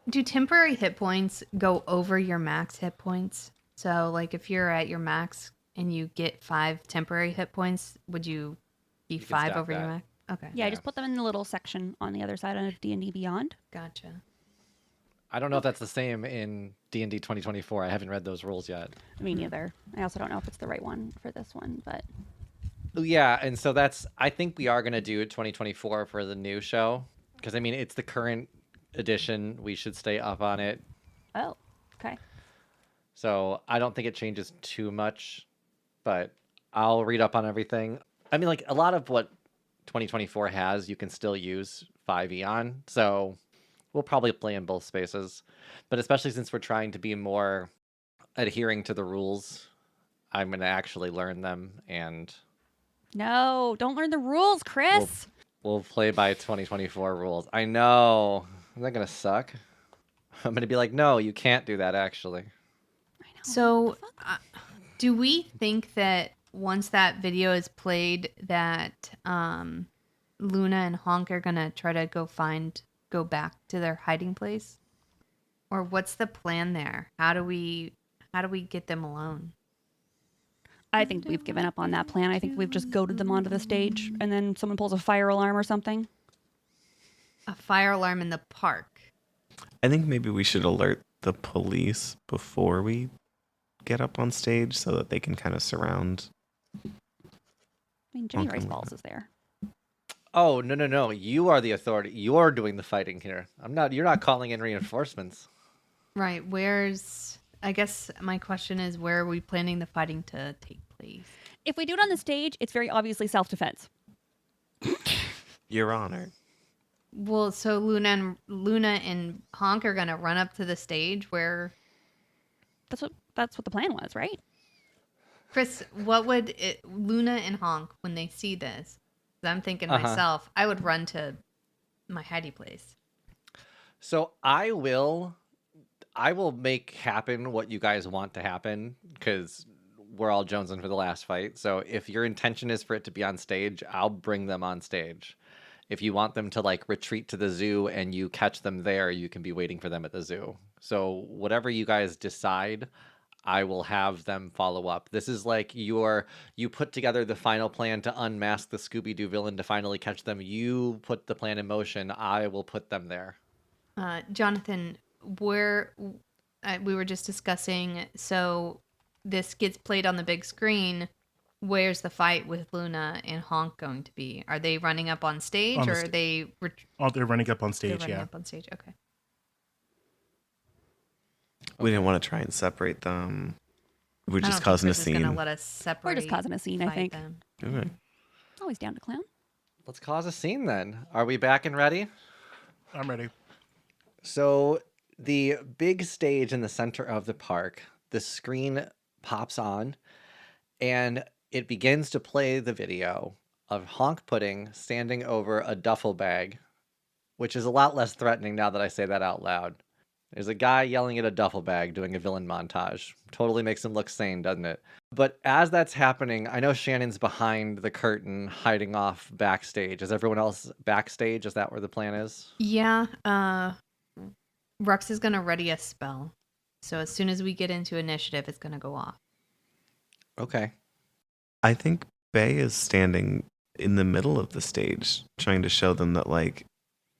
Speaker 1: Do temporary hit points go over your max hit points? So, like, if you're at your max and you get 5 temporary hit points, would you be
Speaker 2: can
Speaker 1: 5
Speaker 2: stack
Speaker 1: over your
Speaker 2: that.
Speaker 1: max? Okay,
Speaker 4: Yeah, I just put them in the little section on the other side of D&D Beyond.
Speaker 1: gotcha.
Speaker 2: I don't know if that's the same in D&D 2024. I haven't read those rules yet.
Speaker 4: Me neither. I also don't know if it's the right one for this one, but
Speaker 2: Oh, yeah, and so I think we are going to do 2024 for the new show. Because, I mean, it's the current edition. We should stay up on it.
Speaker 4: oh, okay.
Speaker 2: So I don't think it changes too much. But I'll read up on everything. I mean, like a lot of what 2024 has, you can still use 5e on. So we'll probably play in both spaces. But especially since we're trying to be more adhering to the rules, I'm going to actually learn them and
Speaker 4: No, don't learn the rules, Kris.
Speaker 2: we'll play by 2024 rules. I know. Isn't that going to suck? I'm going to be like, no, you can't do that actually.
Speaker 4: I know.
Speaker 1: So, do we think that once that video is played, that Luna and Honk are gonna try to go back to their hiding place, or what's the plan there? How do we get them alone?
Speaker 4: I think we've given up on that plan. I think we've just goaded them onto the stage, and then someone pulls a fire alarm or something.
Speaker 1: A fire alarm in the park.
Speaker 5: I think maybe we should alert the police before we get up on stage so that they can kind of surround.
Speaker 4: I mean, Jimmy
Speaker 5: Okay.
Speaker 4: Rice Balls is there.
Speaker 2: Oh, no. You are the authority. You're doing the fighting here. I'm not. You're not calling in reinforcements.
Speaker 1: Right. I guess my question is, where are we planning the fighting to take place?
Speaker 4: If we do it on the stage, it's very obviously self-defense.
Speaker 5: Your Honor.
Speaker 1: Well, so Luna and Honk are gonna run up to the stage where.
Speaker 4: That's what the plan was, right?
Speaker 1: Kris, what would Luna and Honk, when they see this? 'Cause I'm thinking myself, I would run to my hidey place.
Speaker 2: So I will make happen what you guys want to happen because we're all jonesing for the last fight. So if your intention is for it to be on stage, I'll bring them on stage. If you want them to like retreat to the zoo and you catch them there, you can be waiting for them at the zoo. So whatever you guys decide, I will have them follow up. This is like you put together the final plan to unmask the Scooby-Doo villain to finally catch them. You put the plan in motion. I will put them there.
Speaker 1: Jonathan, we were just discussing, so this gets played on the big screen. Where's the fight with Luna and Honk going to be? Are they running up on stage,
Speaker 6: On the
Speaker 1: or are they?
Speaker 6: Oh, they're running up on
Speaker 1: They're
Speaker 6: stage,
Speaker 1: running
Speaker 6: yeah.
Speaker 1: up on stage. Okay.
Speaker 5: We didn't want to try and separate them. We're
Speaker 1: I don't
Speaker 5: just
Speaker 1: think
Speaker 5: causing a
Speaker 1: Kris is gonna
Speaker 5: scene.
Speaker 1: let us separate.
Speaker 4: We're just causing a scene, I
Speaker 1: fight
Speaker 4: think.
Speaker 1: them.
Speaker 5: Okay.
Speaker 4: Always down to clown.
Speaker 2: Let's cause a scene then. Are we back and ready?
Speaker 6: I'm ready.
Speaker 2: So the big stage in the center of the park, the screen pops on and it begins to play the video of Honk Pudding standing over a duffel bag, which is a lot less threatening now that I say that out loud. There's a guy yelling at a duffel bag doing a villain montage. Totally makes him look sane, doesn't it? But as that's happening, I know Shannon's behind the curtain hiding off backstage. Is everyone else backstage? Is that where the plan is?
Speaker 1: Yeah. Rux is gonna ready a spell, so as soon as we get into initiative, it's gonna go off.
Speaker 2: Okay.
Speaker 5: I think Bae is standing in the middle of the stage, trying to show them that, like,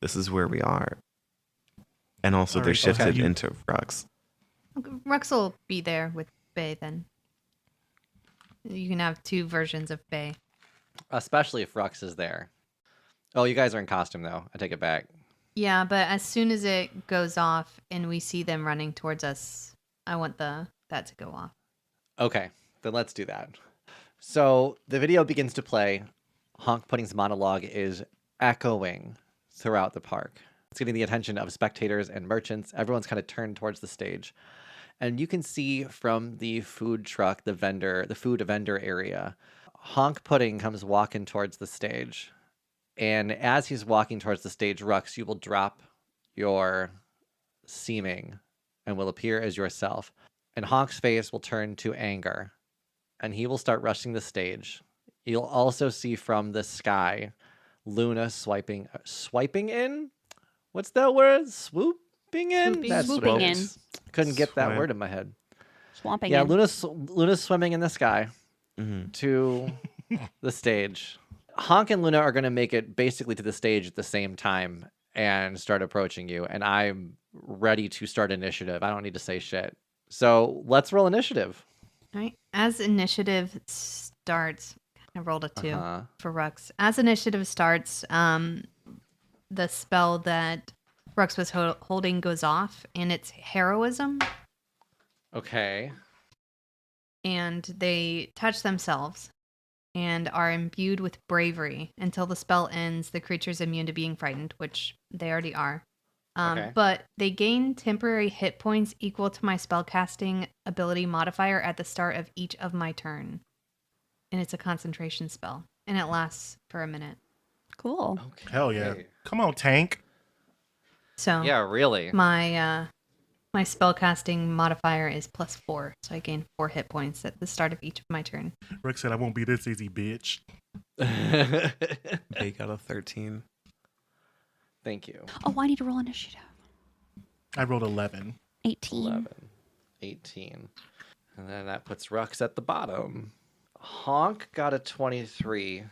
Speaker 5: this is where we are. And also
Speaker 6: All
Speaker 5: they're
Speaker 6: right,
Speaker 5: shifted
Speaker 6: okay.
Speaker 5: into Rux.
Speaker 1: Rux will be there with Bae then. You can have two versions of Bae.
Speaker 2: Especially if Rux is there. Oh, you guys are in costume, though. I take it back.
Speaker 1: Yeah, but as soon as it goes off and we see them running towards us, I want that to go off.
Speaker 2: Okay, then let's do that. So the video begins to play. Honk Pudding's monologue is echoing throughout the park. It's getting the attention of spectators and merchants. Everyone's kind of turned towards the stage. And you can see from the food truck, the food vendor area, Honk Pudding comes walking towards the stage. And as he's walking towards the stage, Rux, you will drop your seeming and will appear as yourself. And Honk's face will turn to anger. And he will start rushing the stage. You'll also see from the sky Luna swiping in? What's that word? Swooping in?
Speaker 1: Swooping.
Speaker 4: Swooping in.
Speaker 2: Couldn't get that
Speaker 5: Swim.
Speaker 2: word in my head.
Speaker 4: Swamping
Speaker 2: Yeah,
Speaker 4: in.
Speaker 2: Luna's swimming in the sky to the stage. Honk and Luna are going to make it basically to the stage at the same time and start approaching you. And I'm ready to start initiative. I don't need to say shit. So let's roll initiative.
Speaker 1: All right. As initiative starts, I rolled a 2
Speaker 2: Uh-huh.
Speaker 1: for Rux. As initiative starts, the spell that Rux was holding goes off, and it's heroism,
Speaker 2: Okay.
Speaker 1: and they touch themselves. and are imbued with bravery. Until the spell ends, the creature's immune to being frightened, which they already are.
Speaker 2: Okay.
Speaker 1: But they gain temporary hit points equal to my spellcasting ability modifier at the start of each of my turn. And it's a concentration spell, and it lasts for a minute.
Speaker 4: Cool.
Speaker 2: Okay.
Speaker 8: Hell yeah. Come on, tank.
Speaker 1: So
Speaker 2: Yeah, really.
Speaker 1: my spellcasting modifier is +4, so I gain 4 hit points at the start of each of my turn.
Speaker 6: Rick said, I won't be this easy, bitch.
Speaker 5: They got a 13.
Speaker 2: Thank you.
Speaker 4: Oh, I need to roll initiative.
Speaker 6: I rolled 11.
Speaker 4: 18.
Speaker 2: 11, 18. And then that puts Rux at the bottom. Honk got a 23.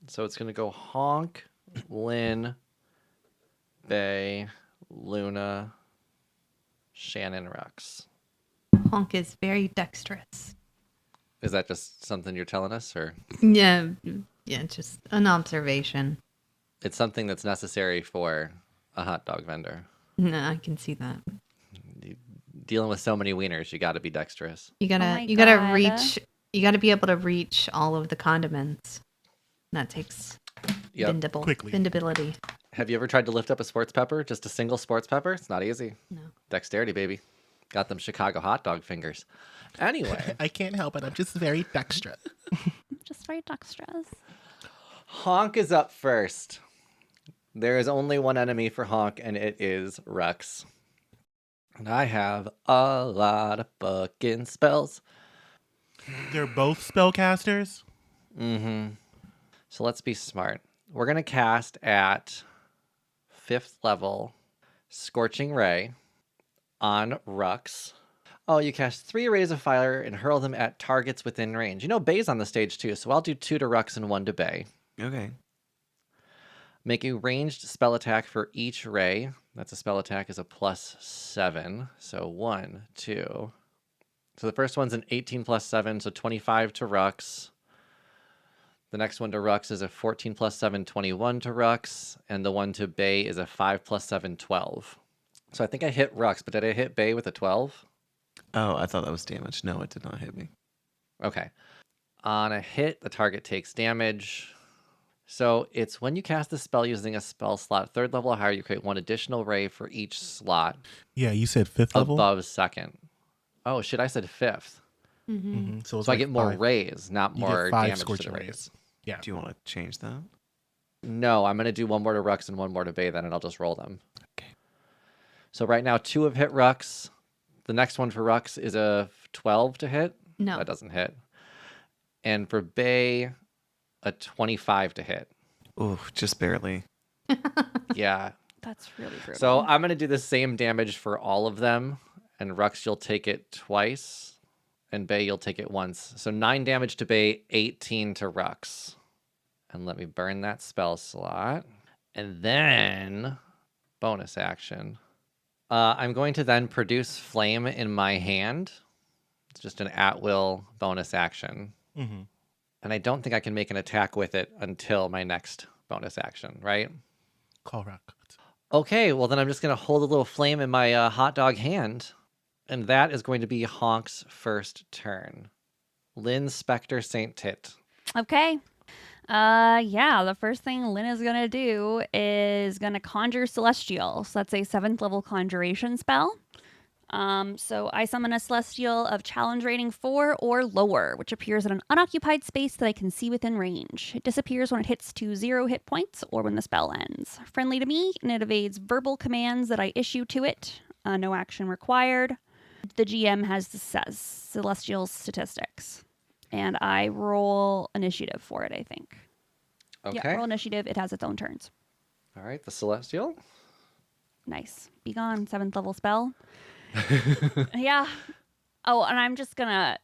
Speaker 2: So it's going to go Honk, Lynn, Bae, Luna, Shannon, Rux.
Speaker 1: Honk is very dexterous.
Speaker 2: Is that just something you're telling us, or
Speaker 1: Yeah, just an observation.
Speaker 2: it's something that's necessary for a hot dog vendor?
Speaker 1: No, I can see that.
Speaker 2: Dealing with so many wieners, you got to be dexterous.
Speaker 1: You
Speaker 4: my
Speaker 1: gotta
Speaker 4: God.
Speaker 1: reach. You gotta be able to reach all of the condiments. That takes
Speaker 2: Yep.
Speaker 6: Quickly.
Speaker 1: bendability.
Speaker 2: Have you ever tried to lift up a sports pepper? Just a single sports pepper? It's not easy.
Speaker 1: No.
Speaker 2: Dexterity, baby. Got them Chicago hot dog fingers. Anyway,
Speaker 8: I can't help it. I'm just very dexterous.
Speaker 4: Just very dexterous.
Speaker 2: Honk is up first. There is only one enemy for Honk, and it is Rux. And I have a lot of fucking spells.
Speaker 6: They're both spellcasters.
Speaker 2: Mm-hmm. So let's be smart. We're going to cast at 5th level Scorching Ray on Rux. Oh, you cast 3 rays of fire and hurl them at targets within range. You know, Bae's on the stage too, so I'll do 2 to Rux and 1 to Bae.
Speaker 5: Okay.
Speaker 2: Make a ranged spell attack for each ray. That's a spell attack is a +7. So 1, 2. So the first one's an 18 + 7, so 25 to Rux. The next one to Rux is a 14 + 7, 21 to Rux. And the one to Bae is a 5 + 7, 12. So I think I hit Rux, but did I hit Bae with a 12?
Speaker 5: Oh, I thought that was damage. No, it did not hit me.
Speaker 2: Okay. On a hit, the target takes damage. So it's when you cast the spell using a spell slot 3rd level or higher, you create 1 additional ray for each slot
Speaker 8: Yeah, you said 5th level.
Speaker 2: above 2nd. Oh, shit, I said 5th.
Speaker 1: Mm-hmm.
Speaker 8: Mhm. So, it's
Speaker 2: So I
Speaker 8: like
Speaker 2: get more
Speaker 8: 5.
Speaker 2: rays, not
Speaker 8: You get
Speaker 2: more
Speaker 8: 5
Speaker 2: damage to
Speaker 8: scorching
Speaker 2: the
Speaker 8: rays.
Speaker 2: rays.
Speaker 8: Yeah.
Speaker 5: Do you want to change that?
Speaker 2: No, I'm going to do 1 more to Rux and 1 more to Bae then, and I'll just roll them.
Speaker 5: Okay.
Speaker 2: So right now, 2 have hit Rux. The next one for Rux is a 12 to hit.
Speaker 1: No.
Speaker 2: That doesn't hit. And for Bae, a 25 to hit.
Speaker 5: Ooh, just barely.
Speaker 2: Yeah.
Speaker 4: That's really brutal.
Speaker 2: So I'm going to do the same damage for all of them. And Rux, you'll take it twice. And Bae, you'll take it once. So 9 damage to Bae, 18 to Rux. And let me burn that spell slot. And then, bonus action. I'm going to then produce flame in my hand. It's just an at-will bonus action.
Speaker 6: Mm-hmm.
Speaker 2: And I don't think I can make an attack with it until my next bonus action, right?
Speaker 6: Call rock.
Speaker 2: Okay, well then I'm just going to hold a little flame in my hot dog hand. And that is going to be Honk's first turn. Lynn, Spectre, St-Tite.
Speaker 4: Okay. Yeah, the first thing Lynn is going to do is going to conjure Celestial. So that's a 7th level conjuration spell. So I summon a Celestial of challenge rating 4 or lower, which appears in an unoccupied space that I can see within range. It disappears when it hits to 0 hit points or when the spell ends. Friendly to me, and it evades verbal commands that I issue to it. No action required. The GM has the Celestial statistics. And I roll initiative for it, I think.
Speaker 2: Okay.
Speaker 4: Yeah, roll initiative. It has its own turns.
Speaker 2: All right, the Celestial.
Speaker 4: Nice. Be gone, 7th level spell. Yeah. Oh, and I'm gonna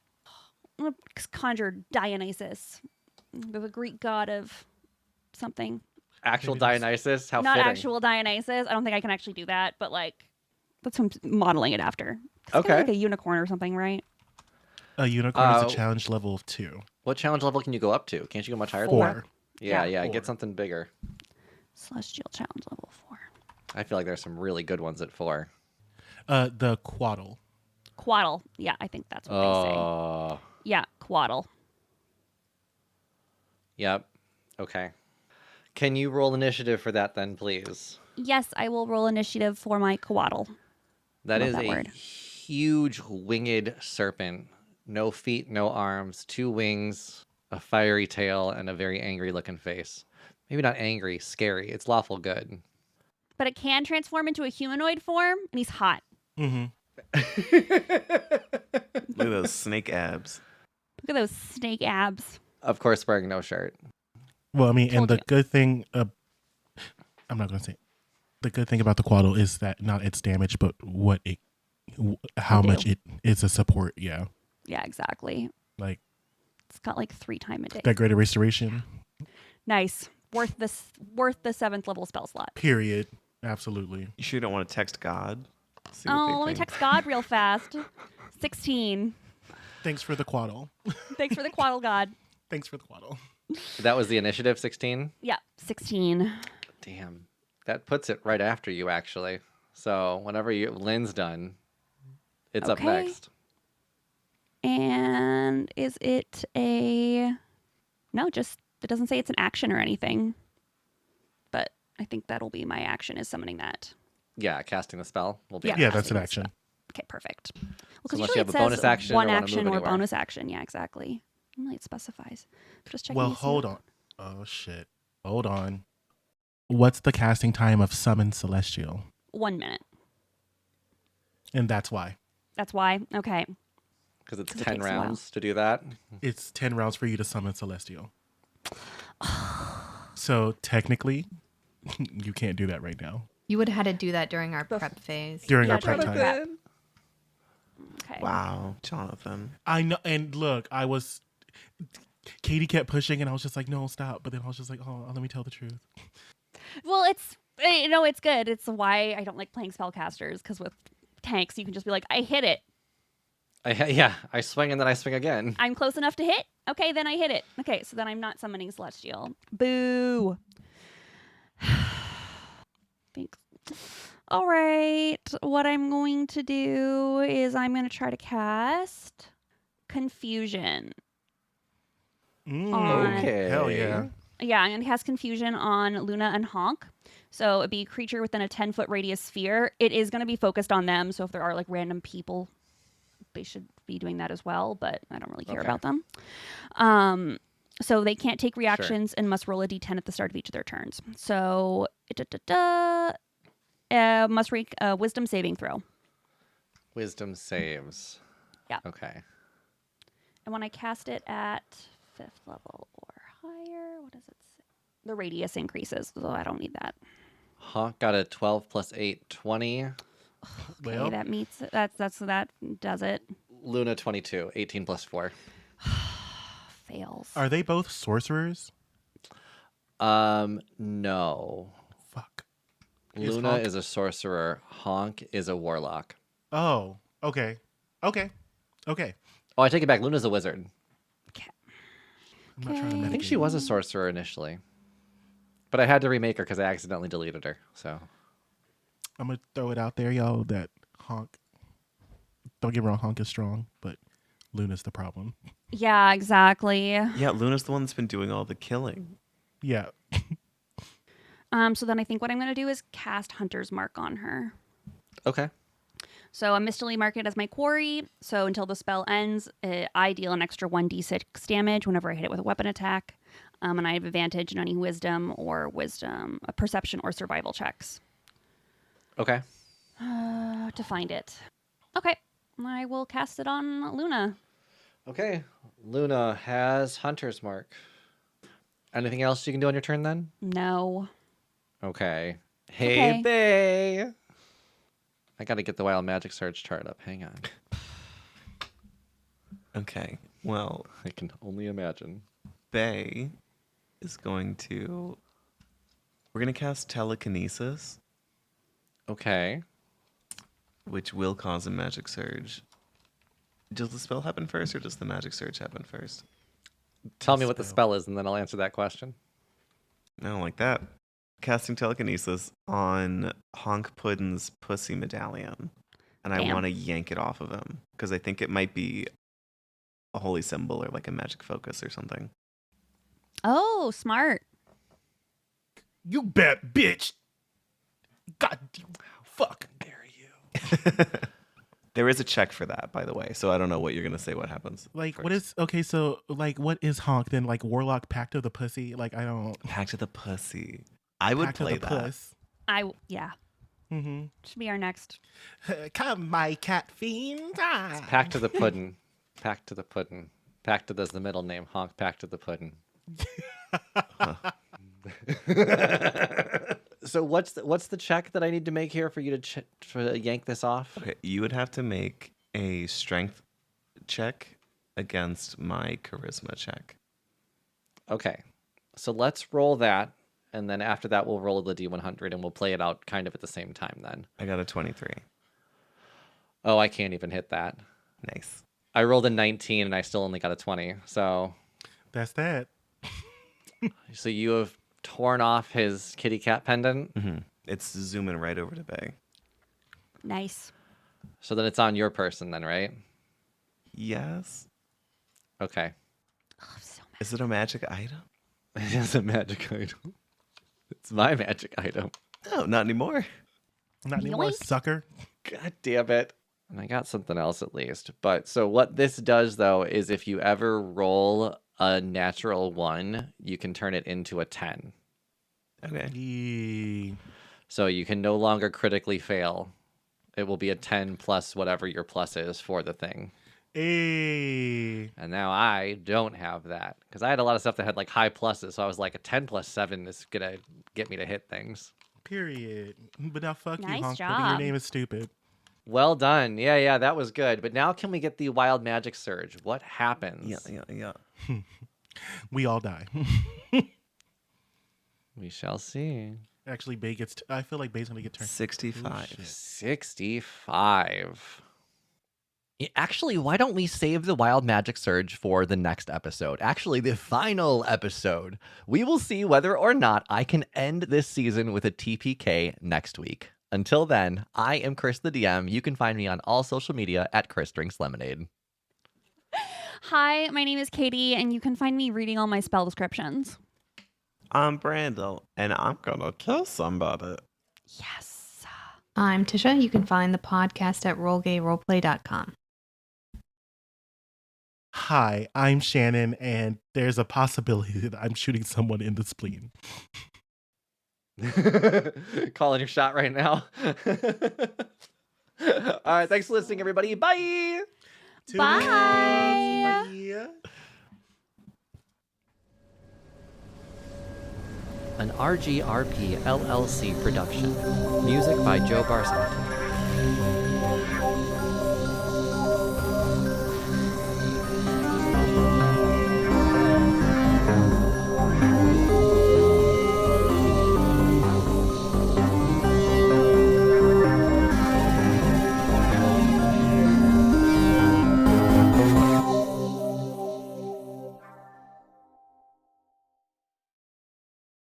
Speaker 4: conjure Dionysus, the Greek god of something.
Speaker 2: Actual
Speaker 6: Maybe this-
Speaker 2: Dionysus? How
Speaker 4: Not
Speaker 2: fitting.
Speaker 4: actual Dionysus. I don't think I can actually do that, but like, that's who I'm modeling it after. It's kinda
Speaker 2: Okay.
Speaker 4: like a unicorn or something, right?
Speaker 6: A unicorn is
Speaker 2: Uh,
Speaker 6: a challenge level of 2.
Speaker 2: What challenge level can you go up to? Can't you go much higher than
Speaker 4: 4.
Speaker 2: that?
Speaker 6: 4.
Speaker 2: Yeah,
Speaker 4: Yeah.
Speaker 2: get
Speaker 6: 4.
Speaker 2: something bigger.
Speaker 4: Celestial challenge level 4.
Speaker 2: I feel like there's some really good ones at 4.
Speaker 6: The quaddle.
Speaker 4: Quaddle. Yeah, I think that's what they say.
Speaker 2: Oh,
Speaker 4: Yeah, quaddle.
Speaker 2: Yep. Okay. Can you roll initiative for that then, please?
Speaker 4: Yes, I will roll initiative for my coatl.
Speaker 2: That
Speaker 4: Love
Speaker 2: is
Speaker 4: that
Speaker 2: a
Speaker 4: word.
Speaker 2: huge winged serpent. No feet, no arms, 2 wings, a fiery tail, and a very angry looking face. Maybe not angry, scary. It's lawful good.
Speaker 4: But it can transform into a humanoid form, and he's hot.
Speaker 8: Mm-hmm.
Speaker 5: Look at those snake abs.
Speaker 4: Look at those snake abs.
Speaker 2: Of course, wearing no shirt.
Speaker 8: Well, I mean, and
Speaker 4: Told
Speaker 8: the
Speaker 4: you.
Speaker 8: good thing, I'm not going to say, the good thing about the Quaddle is that not its damage, but how much it is a support. Yeah,
Speaker 4: Yeah, exactly.
Speaker 8: like
Speaker 4: It's got like 3 times a day.
Speaker 8: that greater restoration.
Speaker 4: Nice. Worth the 7th level spell slot.
Speaker 8: Period. Absolutely.
Speaker 5: You sure don't want to text God? See what
Speaker 4: Oh,
Speaker 5: they
Speaker 4: let me
Speaker 5: think.
Speaker 4: text God real fast. 16.
Speaker 8: Thanks for the Quaddle.
Speaker 4: Thanks for the Quaddle God.
Speaker 8: Thanks for the Quaddle.
Speaker 2: That was the initiative, 16?
Speaker 4: Yeah, 16.
Speaker 2: Damn. That puts it right after you, actually. So whenever Lynn's done, it's up
Speaker 4: Okay.
Speaker 2: next.
Speaker 4: And is it a... No, just it doesn't say it's an action or anything. But I think that'll be my action is summoning that.
Speaker 2: Yeah, casting the spell will be.
Speaker 4: Yeah.
Speaker 8: Yeah, that's an
Speaker 4: Casting
Speaker 8: action.
Speaker 4: Okay, perfect. Well,
Speaker 2: So
Speaker 4: because
Speaker 2: unless
Speaker 4: usually
Speaker 2: you
Speaker 4: it
Speaker 2: have a
Speaker 4: says
Speaker 2: bonus action
Speaker 4: one
Speaker 2: or wanna
Speaker 4: action
Speaker 2: move
Speaker 4: or
Speaker 2: anywhere.
Speaker 4: bonus action. Yeah, exactly. Normally it specifies. Just checking.
Speaker 8: Well,
Speaker 4: to see
Speaker 8: hold
Speaker 4: what-
Speaker 8: on. Oh, shit. Hold on. What's the casting time of Summon Celestial?
Speaker 4: 1 minute.
Speaker 8: And that's why.
Speaker 4: That's why. Okay.
Speaker 2: Because it's
Speaker 4: 'Cause it
Speaker 2: 10
Speaker 4: takes a while.
Speaker 2: rounds to do that.
Speaker 8: It's 10 rounds for you to summon Celestial. So technically, you can't do that right now.
Speaker 1: You would have had to do that during our prep phase.
Speaker 8: During
Speaker 4: Yeah,
Speaker 8: our prep
Speaker 4: during
Speaker 8: time.
Speaker 4: prep. Okay.
Speaker 5: Wow, Jonathan.
Speaker 8: I know. And look, Katie kept pushing and I was just like, no, stop. But then I was just like, oh, let me tell the truth.
Speaker 4: Well, it's good. It's why I don't like playing spellcasters because with tanks you can just be like, I hit it.
Speaker 2: I swing and then I swing again.
Speaker 4: I'm close enough to hit. Okay, then I hit it. Okay, so then I'm not summoning Celestial. Boo. Thanks. All right. What I'm going to do is I'm going to try to cast Confusion. On-
Speaker 2: Okay.
Speaker 8: Hell yeah.
Speaker 4: Yeah, I'm going to cast Confusion on Luna and Honk. So it'd be a creature within a 10-foot radius sphere. It is going to be focused on them. So if there are like random people, they should be doing that as well. But I don't really care
Speaker 2: Okay.
Speaker 4: about them. So they can't take reactions and must roll a d10 at the start of each of their turns. So must make a wisdom saving throw.
Speaker 2: Wisdom saves.
Speaker 4: Yeah.
Speaker 2: Okay.
Speaker 4: And when I cast it at 5th level or higher, what does it say? The radius increases, so I don't need that.
Speaker 2: Honk got a 12 plus 8, 20.
Speaker 4: Okay,
Speaker 8: Well,
Speaker 4: that meets that does it.
Speaker 2: Luna 22, 18 plus 4.
Speaker 4: Fails.
Speaker 8: are they both sorcerers?
Speaker 2: No.
Speaker 8: Fuck. Is
Speaker 2: Luna
Speaker 8: Honk-
Speaker 2: is a sorcerer. Honk is a warlock.
Speaker 8: Oh, okay. Okay. Okay.
Speaker 2: Oh, I take it back. Luna's a wizard.
Speaker 8: I'm not trying to
Speaker 4: Okay.
Speaker 2: I think
Speaker 8: mitigate.
Speaker 2: she was a sorcerer initially. But I had to remake her because I accidentally deleted her. So
Speaker 8: I'm going to throw it out there, y'all, that Honk, don't get me wrong, Honk is strong, but Luna's the problem.
Speaker 4: Yeah, exactly.
Speaker 5: Yeah, Luna's the one that's been doing all the killing.
Speaker 8: Yeah.
Speaker 4: So then I think what I'm going to do is cast Hunter's Mark on her.
Speaker 2: okay.
Speaker 4: So I'm mistily mark it as my quarry. So until the spell ends, I deal an extra 1d6 damage whenever I hit it with a weapon attack. And I have advantage in any wisdom, perception, or survival checks
Speaker 2: Okay.
Speaker 4: to find it. Okay, I will cast it on Luna.
Speaker 2: Okay. Luna has Hunter's Mark. Anything else you can do on your turn then?
Speaker 4: No.
Speaker 2: Okay. Hey,
Speaker 4: Okay.
Speaker 2: Bae. I got to get the Wild Magic Surge chart up. Hang on.
Speaker 5: Okay, well,
Speaker 2: I can only imagine.
Speaker 5: Bae is going to... We're going to cast Telekinesis,
Speaker 2: Okay.
Speaker 5: which will cause a magic surge. Does the spell happen first, or does the magic surge happen first?
Speaker 2: Tell me what the spell is, and then I'll answer that question.
Speaker 5: I don't like that. Casting Telekinesis on Honk Puddin's pussy medallion. And I
Speaker 4: Damn.
Speaker 5: want to yank it off of him, because I think it might be a holy symbol or like a magic focus or something.
Speaker 4: Oh, smart.
Speaker 8: You bet, bitch. God, fuck.
Speaker 5: Dare you? There is a check for that, by the way. So I don't know what you're gonna say. What happens?
Speaker 8: Like,
Speaker 5: first.
Speaker 8: what is okay? So, like, what is honk then? Like, warlock pact of the pussy? Like, I don't.
Speaker 5: Pact of the Pussy? I would
Speaker 8: Pact
Speaker 5: play
Speaker 8: of the
Speaker 5: that.
Speaker 8: puss.
Speaker 4: Yeah.
Speaker 8: Mm-hmm.
Speaker 4: Should be our next.
Speaker 8: Come, my cat fiend. Ah.
Speaker 2: Pack to the puddin'. Pack to the puddin'. Pack to the middle name. Honk pack to the puddin'. So what's the check that I need to make here for you to yank this off?
Speaker 5: Okay, you would have to make a strength check against my charisma check.
Speaker 2: Okay. So let's roll that, and then after that we'll roll the D100 and we'll play it out kind of at the same time then.
Speaker 5: I got a 23.
Speaker 2: Oh, I can't even hit that.
Speaker 5: Nice.
Speaker 2: I rolled a 19 and I still only got a 20. So
Speaker 8: That's
Speaker 2: you have torn off his kitty cat pendant.
Speaker 5: Mm-hmm. It's zooming right over to Bae.
Speaker 4: Nice.
Speaker 2: So then it's on your person then, right?
Speaker 5: Yes.
Speaker 2: Okay.
Speaker 4: Oh, I'm so mad.
Speaker 5: Is it a magic item?
Speaker 2: It is a magic item. It's my magic item.
Speaker 5: No, not anymore.
Speaker 8: not anymore,
Speaker 4: Yoink.
Speaker 8: sucker.
Speaker 2: God damn it. And I got something else at least. But so what this does though is if you ever roll a natural 1, you can turn it into a 10.
Speaker 5: Okay.
Speaker 8: Yee.
Speaker 2: So you can no longer critically fail. It will be a 10 plus whatever your plus is for the thing.
Speaker 8: Hey.
Speaker 2: And now I don't have that because I had a lot of stuff that had like high pluses. So I was like a 10 plus 7 is going to get me to hit things.
Speaker 8: Period. But now fuck
Speaker 4: Nice
Speaker 8: you, honk.
Speaker 4: job.
Speaker 8: Your name is stupid.
Speaker 2: Well done. Yeah, that was good. But now can we get the wild magic surge? What happens?
Speaker 5: Yeah.
Speaker 8: We all die.
Speaker 2: We shall see.
Speaker 8: Actually, Bae gets. I feel like Bae's gonna get turned.
Speaker 5: 65.
Speaker 2: 65.
Speaker 7: Actually, why don't we save the wild magic surge for the next episode? Actually, the final episode. We will see whether or not I can end this season with a TPK next week. Until then, I am Kris the DM. You can find me on all social media at Kris Drinks Lemonade.
Speaker 4: Hi, my name is Katie, and you can find me reading all my spell descriptions.
Speaker 5: I'm Brandle, and I'm gonna kill somebody.
Speaker 4: Yes.
Speaker 1: I'm Tisha. You can find the podcast at rollgayroleplay.com.
Speaker 8: Hi, I'm Shannon, and there's a possibility that I'm shooting someone in the spleen.
Speaker 2: Calling your shot right now. All right, thanks for listening, everybody. Bye.
Speaker 4: Bye.
Speaker 8: Bye.
Speaker 7: An RGRP LLC production. Music by Joe Barsanti.